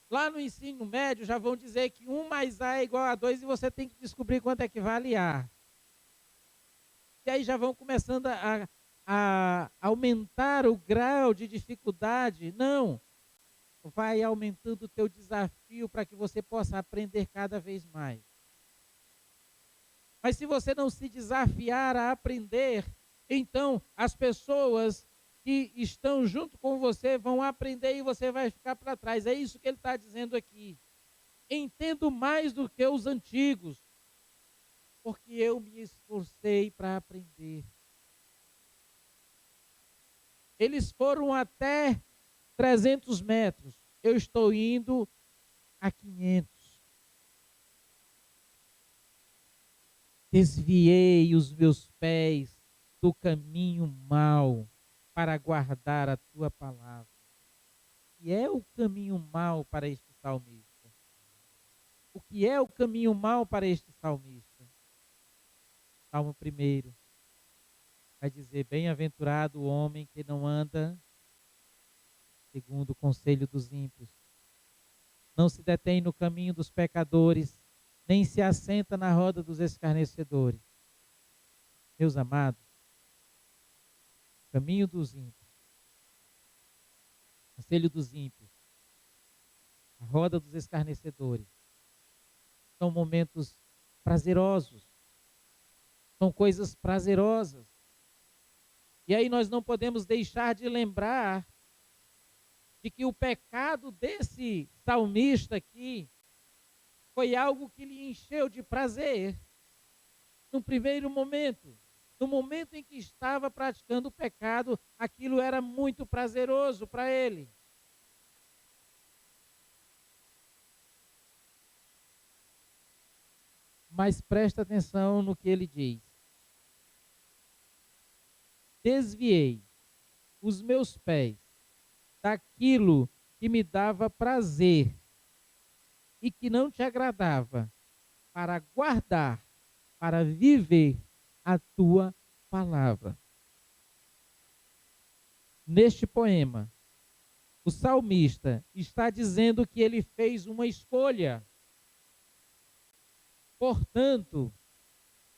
Lá no ensino médio, já vão dizer que 1 mais A é igual a 2 e você tem que descobrir quanto é que vale A. E aí já vão começando a aumentar o grau de dificuldade. Não, vai aumentando o teu desafio para que você possa aprender cada vez mais. Mas se você não se desafiar a aprender, então as pessoas que estão junto com você vão aprender e você vai ficar para trás. É isso que ele está dizendo aqui. Entendo mais do que os antigos, porque eu me esforcei para aprender. Eles foram até 300 metros. Eu estou indo a 500. Desviei os meus pés do caminho mau para guardar a tua palavra. E é o caminho mau para este salmista. O que é o caminho mau para este salmista? Salmo 1 vai dizer: bem-aventurado o homem que não anda segundo o conselho dos ímpios, não se detém no caminho dos pecadores, nem se assenta na roda dos escarnecedores. Meus amados, o caminho dos ímpios, o conselho dos ímpios, a roda dos escarnecedores, são momentos prazerosos, são coisas prazerosas. E aí nós não podemos deixar de lembrar de que o pecado desse salmista aqui foi algo que lhe encheu de prazer. No primeiro momento, no momento em que estava praticando o pecado, aquilo era muito prazeroso para ele. Mas presta atenção no que ele diz. Desviei os meus pés daquilo que me dava prazer e que não te agradava, para guardar, para viver a tua palavra. Neste poema, o salmista está dizendo que ele fez uma escolha. Portanto,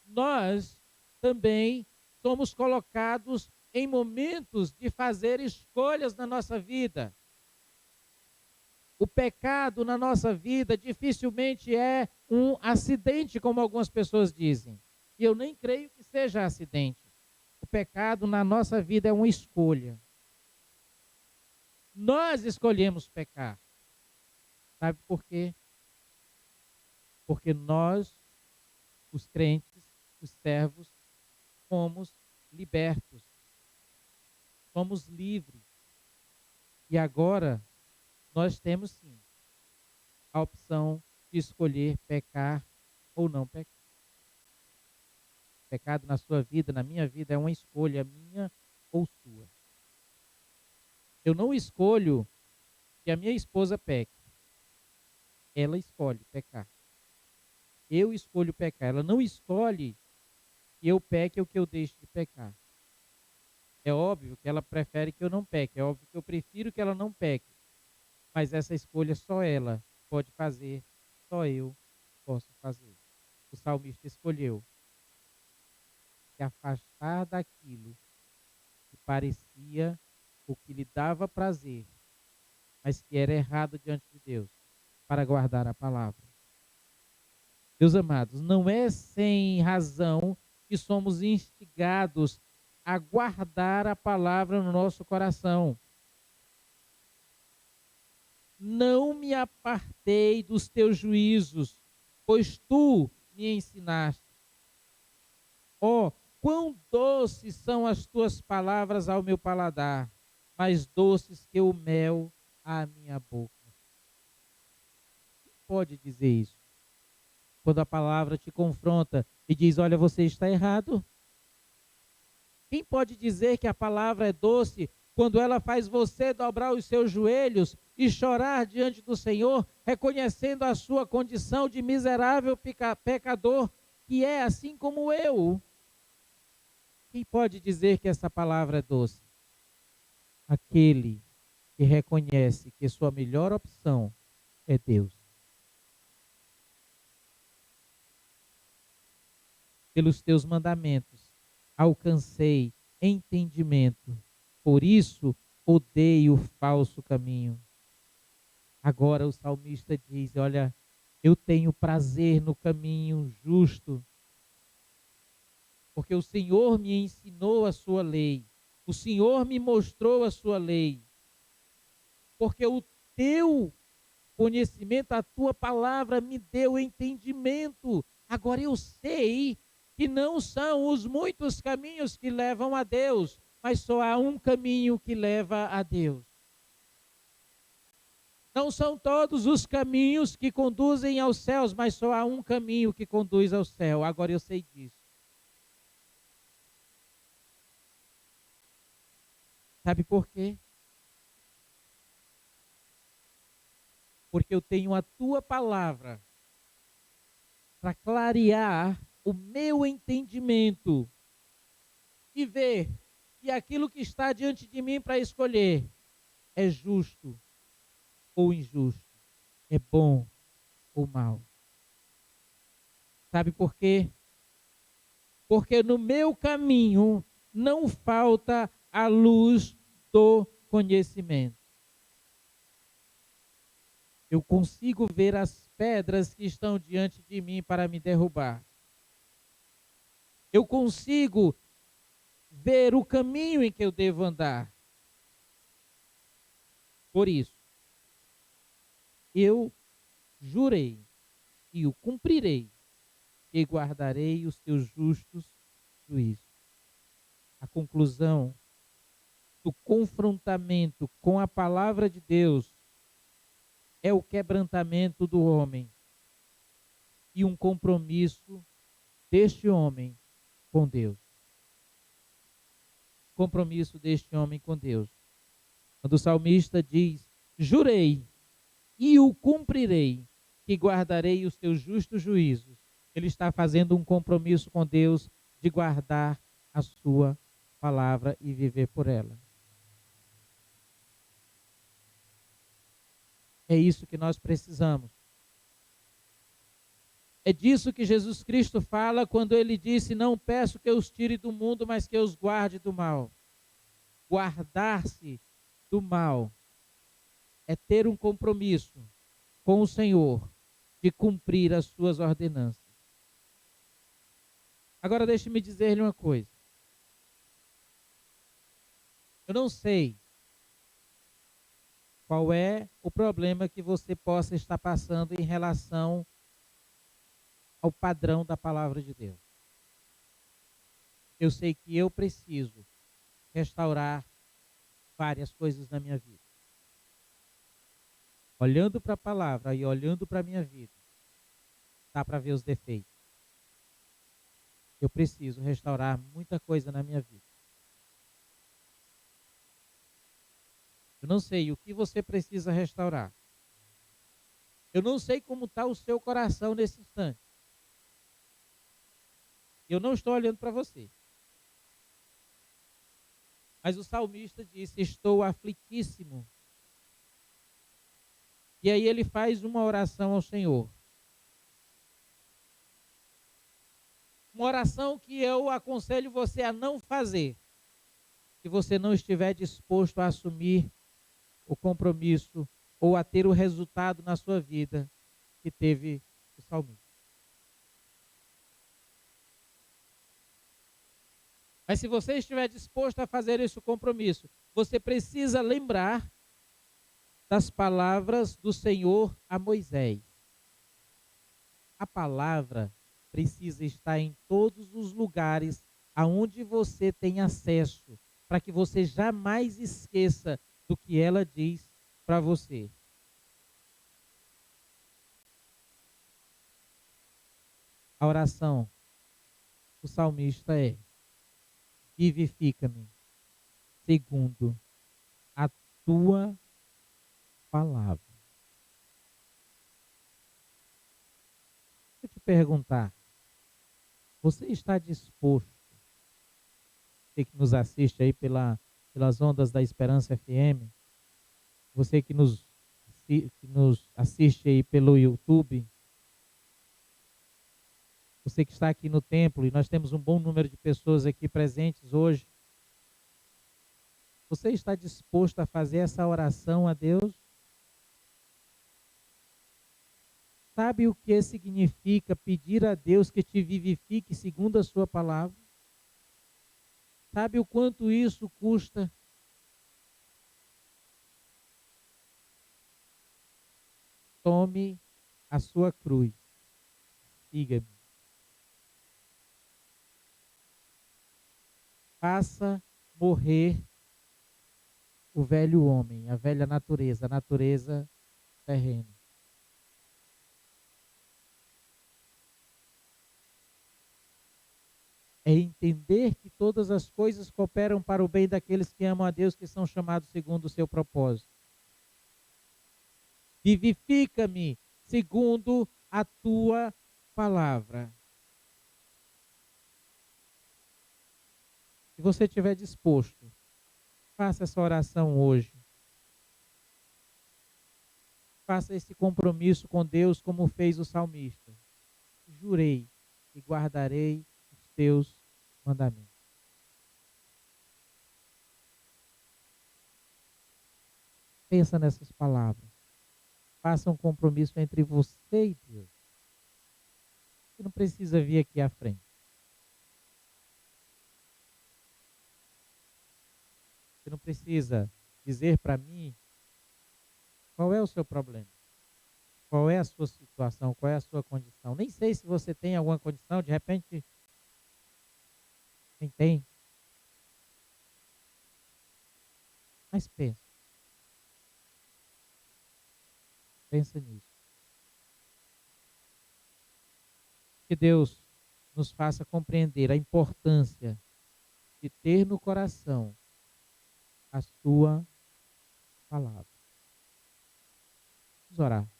nós também somos colocados em momentos de fazer escolhas na nossa vida. O pecado na nossa vida dificilmente é um acidente, como algumas pessoas dizem. E eu nem creio que seja acidente. O pecado na nossa vida é uma escolha. Nós escolhemos pecar. Sabe por quê? Porque nós, os crentes, os servos, fomos libertos. Somos livres. E agora nós temos sim a opção de escolher pecar ou não pecar. Pecado na sua vida, na minha vida, é uma escolha minha ou sua. Eu não escolho que a minha esposa peque. Ela escolhe pecar. Eu escolho pecar. Ela não escolhe que eu peque ou que eu deixe de pecar. É óbvio que ela prefere que eu não peque. É óbvio que eu prefiro que ela não peque. Mas essa escolha só ela pode fazer. Só eu posso fazer. O salmista escolheu se afastar daquilo que parecia o que lhe dava prazer, mas que era errado diante de Deus, para guardar a palavra. Meus amados, não é sem razão que somos instigados a guardar a palavra no nosso coração. Não me apartei dos teus juízos, pois tu me ensinaste. Ó, quão doces são as tuas palavras ao meu paladar, mais doces que o mel à minha boca. Quem pode dizer isso? Quando a palavra te confronta e diz, olha, você está errado. Quem pode dizer que a palavra é doce quando ela faz você dobrar os seus joelhos e chorar diante do Senhor, reconhecendo a sua condição de miserável pecador, que é assim como eu? Quem pode dizer que essa palavra é doce? Aquele que reconhece que sua melhor opção é Deus. Pelos teus mandamentos alcancei entendimento, por isso odeio o falso caminho. Agora o salmista diz, olha, eu tenho prazer no caminho justo, porque o Senhor me ensinou a sua lei, o Senhor me mostrou a sua lei, porque o teu conhecimento, a tua palavra me deu entendimento. Agora eu sei que não são os muitos caminhos que levam a Deus, mas só há um caminho que leva a Deus. Não são todos os caminhos que conduzem aos céus, mas só há um caminho que conduz ao céu. Agora eu sei disso. Sabe por quê? Porque eu tenho a tua palavra para clarear o meu entendimento e ver que aquilo que está diante de mim para escolher é justo ou injusto, é bom ou mal. Sabe por quê? Porque no meu caminho não falta a luz do conhecimento. Eu consigo ver as pedras que estão diante de mim para me derrubar. Eu consigo ver o caminho em que eu devo andar. Por isso, eu jurei e o cumprirei, e guardarei os teus justos juízos. A conclusão do confrontamento com a palavra de Deus é o quebrantamento do homem e um compromisso deste homem com Deus. Compromisso deste homem com Deus. Quando o salmista diz, jurei e o cumprirei, que guardarei os teus justos juízos, ele está fazendo um compromisso com Deus de guardar a sua palavra e viver por ela. É isso que nós precisamos. É disso que Jesus Cristo fala quando ele disse, não peço que eu os tire do mundo, mas que eu os guarde do mal. Guardar-se do mal é ter um compromisso com o Senhor de cumprir as suas ordenanças. Agora deixe-me dizer-lhe uma coisa. Eu não sei qual é o problema que você possa estar passando em relação ao padrão da palavra de Deus. Eu sei que eu preciso restaurar várias coisas na minha vida. Olhando para a palavra e olhando para a minha vida, dá para ver os defeitos. Eu preciso restaurar muita coisa na minha vida. Eu não sei o que você precisa restaurar. Eu não sei como está o seu coração nesse instante. Eu não estou olhando para você. Mas o salmista disse: estou aflitíssimo. E aí ele faz uma oração ao Senhor. Uma oração que eu aconselho você a não fazer, se você não estiver disposto a assumir o compromisso ou a ter o resultado na sua vida que teve o salmista. Mas se você estiver disposto a fazer esse compromisso, você precisa lembrar das palavras do Senhor a Moisés. A palavra precisa estar em todos os lugares aonde você tem acesso, para que você jamais esqueça do que ela diz para você. A oração do salmista é: vivifica-me segundo a tua palavra. Deixa eu te perguntar, você está disposto, você que nos assiste aí pelas ondas da Esperança FM, você que nos assiste aí pelo YouTube, você que está aqui no templo, e nós temos um bom número de pessoas aqui presentes hoje, você está disposto a fazer essa oração a Deus? Sabe o que significa pedir a Deus que te vivifique segundo a sua palavra? Sabe o quanto isso custa? Tome a sua cruz. Siga-me. Faça morrer o velho homem, a velha natureza, a natureza terrena. É entender que todas as coisas cooperam para o bem daqueles que amam a Deus, que são chamados segundo o seu propósito. Vivifica-me segundo a tua palavra. Se você estiver disposto, faça essa oração hoje. Faça esse compromisso com Deus como fez o salmista. Jurei e guardarei os teus mandamentos. Pensa nessas palavras. Faça um compromisso entre você e Deus. Você não precisa vir aqui à frente. Você não precisa dizer para mim qual é o seu problema. Qual é a sua situação, qual é a sua condição. Nem sei se você tem alguma condição, de repente, quem tem. Mas pensa. Pensa nisso. Que Deus nos faça compreender a importância de ter no coração a sua palavra. Vamos orar.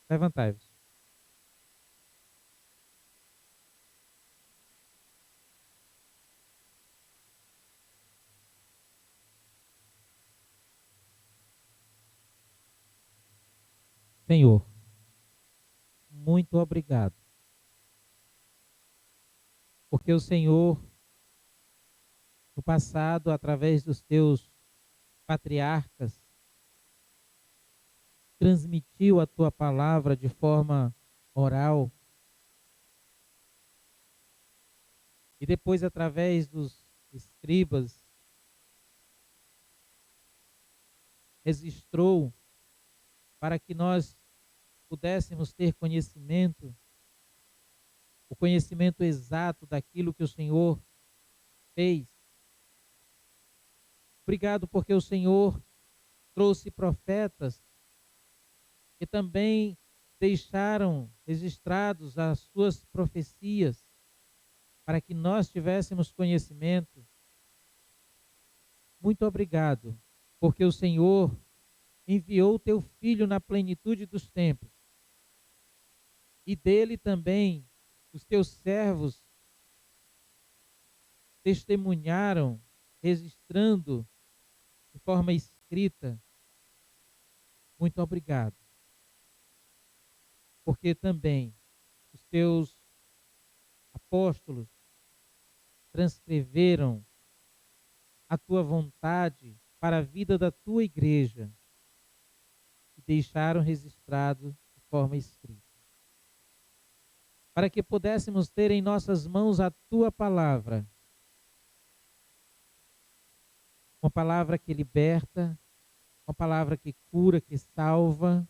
Levantai-vos. Senhor, muito obrigado. Porque o Senhor, no passado, através dos teus patriarcas, transmitiu a tua palavra de forma oral. E depois, através dos escribas, registrou para que nós pudéssemos ter conhecimento, o conhecimento exato daquilo que o Senhor fez. Obrigado porque o Senhor trouxe profetas que também deixaram registrados as suas profecias para que nós tivéssemos conhecimento. Muito obrigado, porque o Senhor enviou o teu filho na plenitude dos tempos. E dele também os teus servos testemunharam, registrando de forma escrita. Muito obrigado. Porque também os teus apóstolos transcreveram a tua vontade para a vida da tua igreja e deixaram registrado de forma escrita. Para que pudéssemos ter em nossas mãos a tua palavra, uma palavra que liberta, uma palavra que cura, que salva,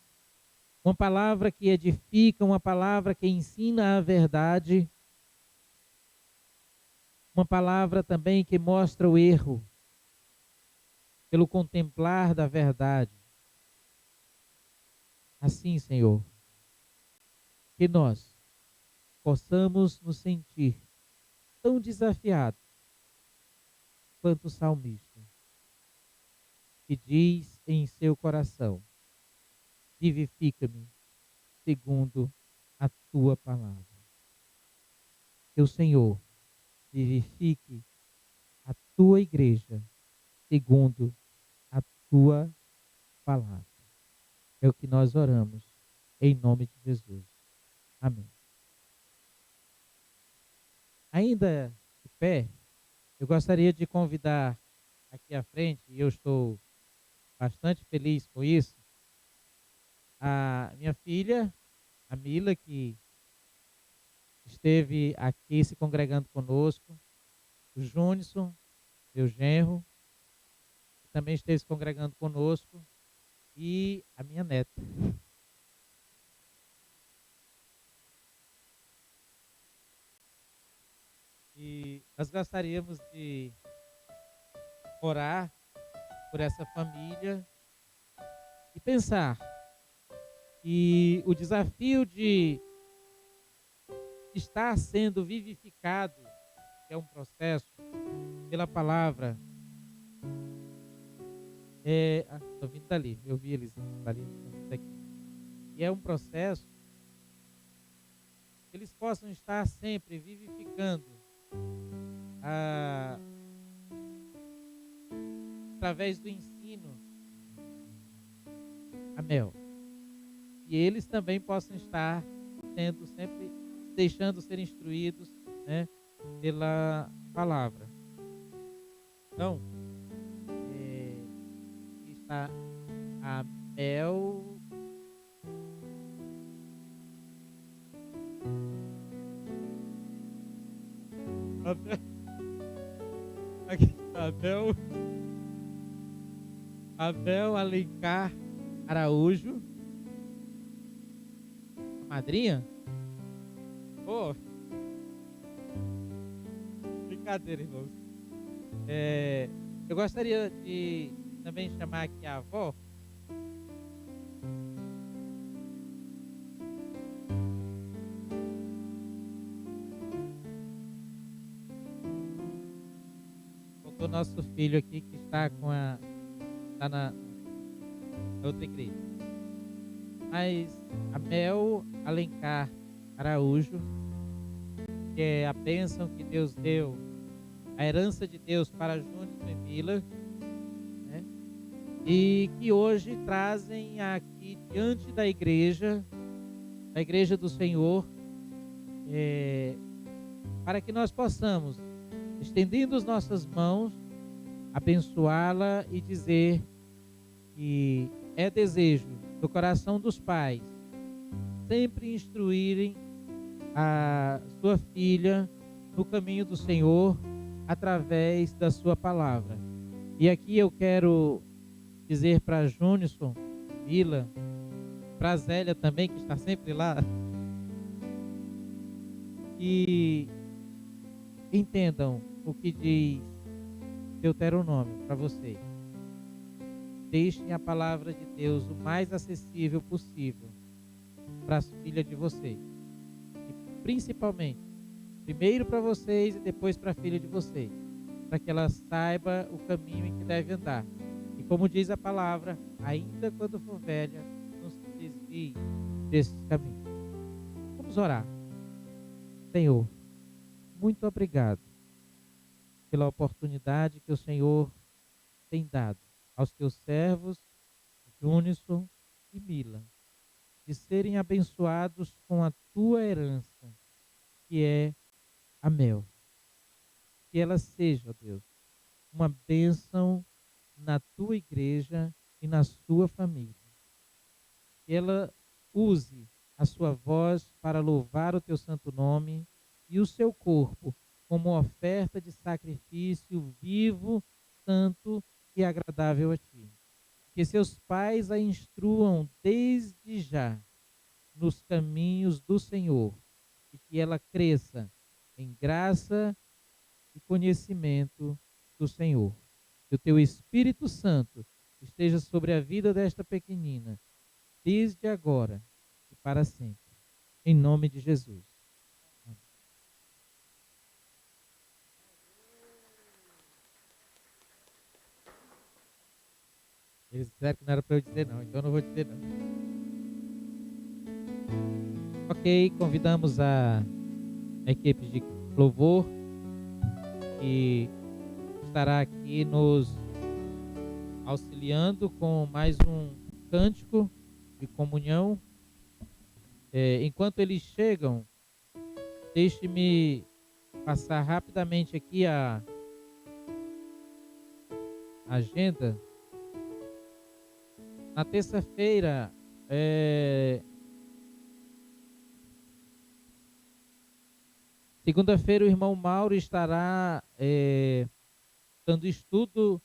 uma palavra que edifica, uma palavra que ensina a verdade, uma palavra também que mostra o erro, pelo contemplar da verdade. Assim, Senhor, que nós possamos nos sentir tão desafiados quanto o salmista, que diz em seu coração: vivifica-me segundo a tua palavra. Que o Senhor vivifique a tua igreja segundo a tua palavra. É o que nós oramos em nome de Jesus. Amém. Ainda de pé, eu gostaria de convidar aqui à frente, e eu estou bastante feliz com isso, a minha filha, a Mila, que esteve aqui se congregando conosco, o Júnison, meu genro, que também esteve se congregando conosco, e a minha neta. E nós gostaríamos de orar por essa família e pensar que o desafio de estar sendo vivificado, que é um processo, pela palavra, estou vindo dali, eu vi eles ali, daqui. E é um processo que eles possam estar sempre vivificando através do ensino a Mel. E eles também possam estar sendo sempre deixando ser instruídos, né, pela palavra. Então, aqui está a Mel. Aqui está a Mel. Abel Alencar Araújo. A madrinha? Oh. Brincadeira, irmãos. Eu gostaria de também chamar aqui a avó. O nosso filho aqui que está está na outra igreja. Mas a Mel Alencar Araújo, que é a bênção que Deus deu, a herança de Deus para Júnior e Mila, né? E que hoje trazem aqui diante da igreja do Senhor, para que nós possamos, estendendo as nossas mãos, abençoá-la e dizer que é desejo do coração dos pais sempre instruírem a sua filha no caminho do Senhor através da sua palavra. E aqui eu quero dizer para Júnison, Mila, para a Zélia também, que está sempre lá, e entendam o que diz Deuteronômio para vocês. Deixem a palavra de Deus o mais acessível possível para as filhas de vocês. E principalmente, primeiro para vocês e depois para a filha de vocês, para que ela saiba o caminho em que deve andar. E como diz a palavra, ainda quando for velha, não se desvie desses caminhos. Vamos orar. Senhor, muito obrigado pela oportunidade que o Senhor tem dado aos teus servos, Júnison e Mila, de serem abençoados com a tua herança, que é a Mel. Que ela seja, ó Deus, uma bênção na tua igreja e na sua família. Que ela use a sua voz para louvar o teu santo nome e o seu corpo como oferta de sacrifício vivo, santo e agradável a ti. Que seus pais a instruam desde já nos caminhos do Senhor e que ela cresça em graça e conhecimento do Senhor. Que o teu Espírito Santo esteja sobre a vida desta pequenina, desde agora e para sempre. Em nome de Jesus. Amém. Eles disseram que não era para eu dizer não, então eu não vou dizer não. Ok, convidamos a equipe de louvor que estará aqui nos auxiliando com mais um cântico de comunhão. Enquanto eles chegam, deixe-me passar rapidamente aqui a agenda. Na terça-feira, segunda-feira, o irmão Mauro estará dando estudo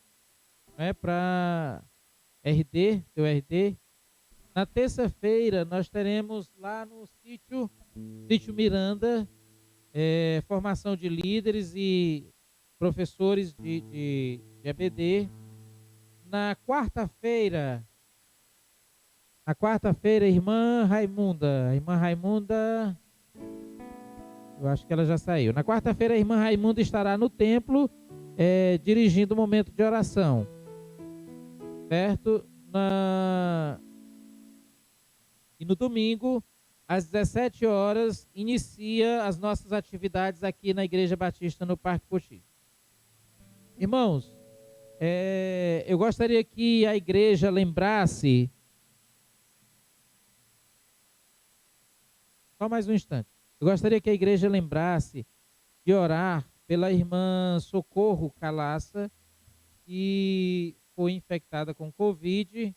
para RD, teu RD. Na terça-feira, nós teremos lá no sítio Miranda, formação de líderes e professores de EBD. Na quarta-feira, irmã Raimunda, eu acho que ela já saiu. Na quarta-feira, a irmã Raimunda estará no templo, dirigindo o momento de oração. Certo? E no domingo, às 17 horas, inicia as nossas atividades aqui na Igreja Batista no Parque Poti. Irmãos, eu gostaria que a igreja lembrasse... Só mais um instante. Eu gostaria que a igreja lembrasse de orar pela irmã Socorro Calaça, que foi infectada com Covid,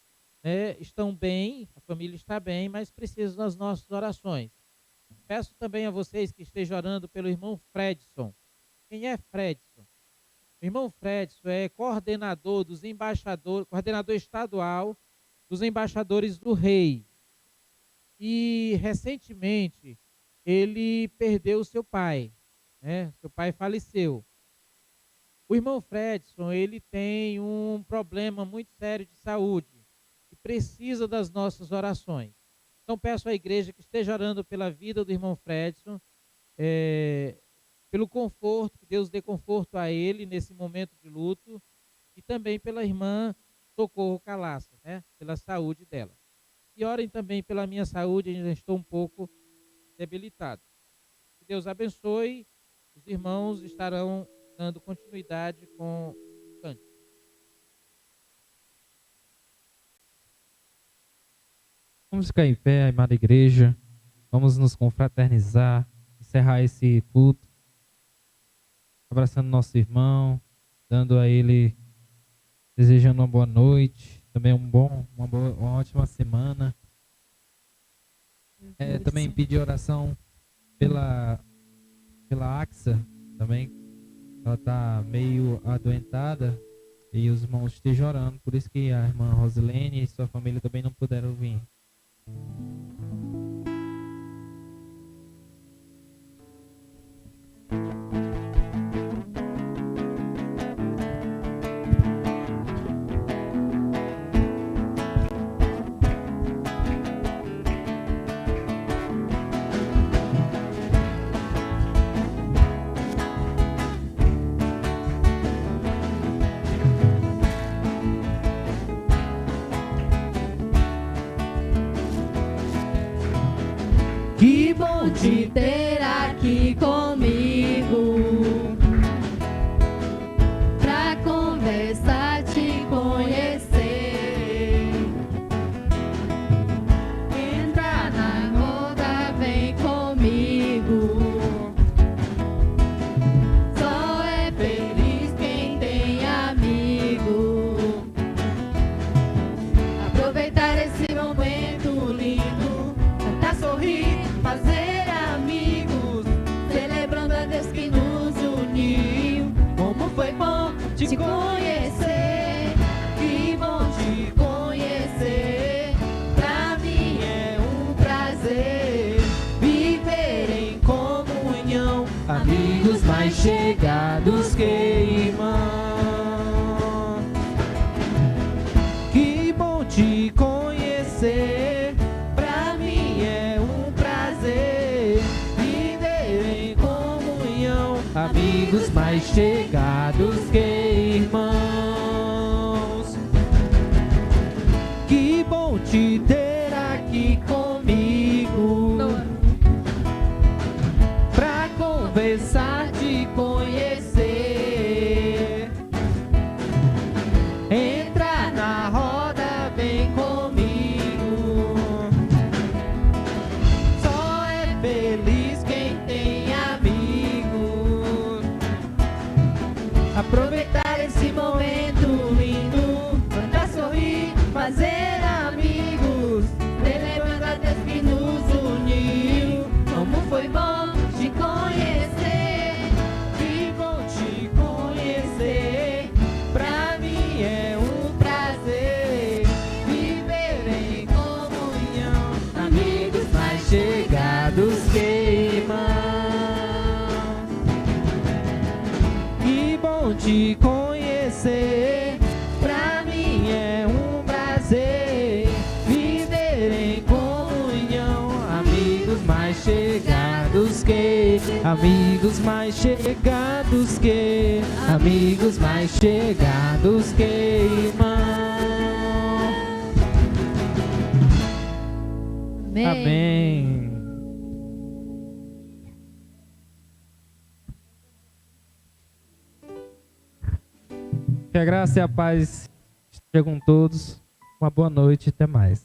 estão bem, a família está bem, mas precisam das nossas orações. Peço também a vocês que estejam orando pelo irmão Fredson. Quem é Fredson? O irmão Fredson é coordenador dos embaixadores, coordenador estadual dos embaixadores do rei. E recentemente ele perdeu seu pai, Seu pai faleceu. O irmão Fredson, ele tem um problema muito sério de saúde e precisa das nossas orações. Então peço à igreja que esteja orando pela vida do irmão Fredson, pelo conforto, que Deus dê conforto a ele nesse momento de luto, e também pela irmã Socorro Calaça, pela saúde dela. E orem também pela minha saúde, ainda estou um pouco debilitado. Que Deus abençoe, os irmãos estarão dando continuidade com o cântico. Vamos ficar em pé, amada igreja. Vamos nos confraternizar, encerrar esse culto, abraçando nosso irmão, dando a ele, desejando uma boa noite, também uma ótima semana. Também pedir oração pela Axa, também. Ela está meio adoentada e os irmãos estejam orando, por isso que a irmã Rosilene e sua família também não puderam vir. bom te ter aqui comigo, pra conversar, te conhecer. Entra na roda, vem comigo. Só é feliz quem tem amigo. Aproveitar esse momento lindo, cantar, sorrir, fazer amigos, celebrando a Deus que nos uniu. Como foi bom te conhecer, que bom te conhecer. Pra mim é um prazer viver em comunhão, amigos mais chegados que irmãos. Que bom te conhecer, pra mim é um prazer viver em comunhão, amigos mais chegados que irmãos. Que bom te ter aqui comigo, pra conversar, te conhecer. Entra na roda, vem comigo. Só é feliz quem tem amigos. Aproveitar esse momento lindo, cantar, sorrir, fazer amigos, celebrando a Deus que nos uniu. Como foi bom te conhecer, que bom te conhecer. Pra mim é um prazer viver em comunhão, amigos mais chegados que irmãos. Que bom te conhecer, pra mim é um prazer viver em comunhão, amigos mais chegados que, amigos mais chegados que, amigos mais chegados que irmãos. Amém. Amém. Que a graça e a paz estejam com todos. Uma boa noite e até mais.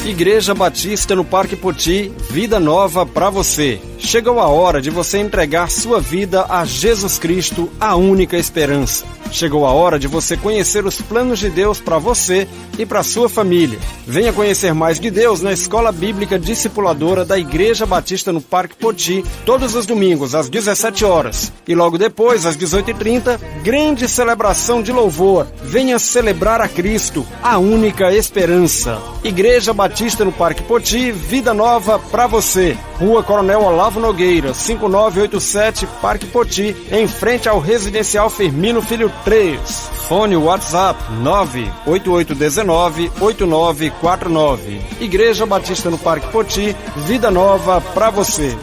Igreja Batista no Parque Poti, vida nova para você. Chegou a hora de você entregar sua vida a Jesus Cristo, a única esperança. Chegou a hora de você conhecer os planos de Deus para você e para sua família. Venha conhecer mais de Deus na Escola Bíblica Discipuladora da Igreja Batista no Parque Poti, todos os domingos às 17 horas. E logo depois, às 18h30, grande celebração de louvor. Venha celebrar a Cristo, a única esperança. Igreja Batista no Parque Poti, vida nova para você. Rua Coronel Olavo Nogueira, 5987, Parque Poti, em frente ao Residencial Firmino Filho 3. Fone WhatsApp 98819-8949. Igreja Batista no Parque Poti, vida nova para você.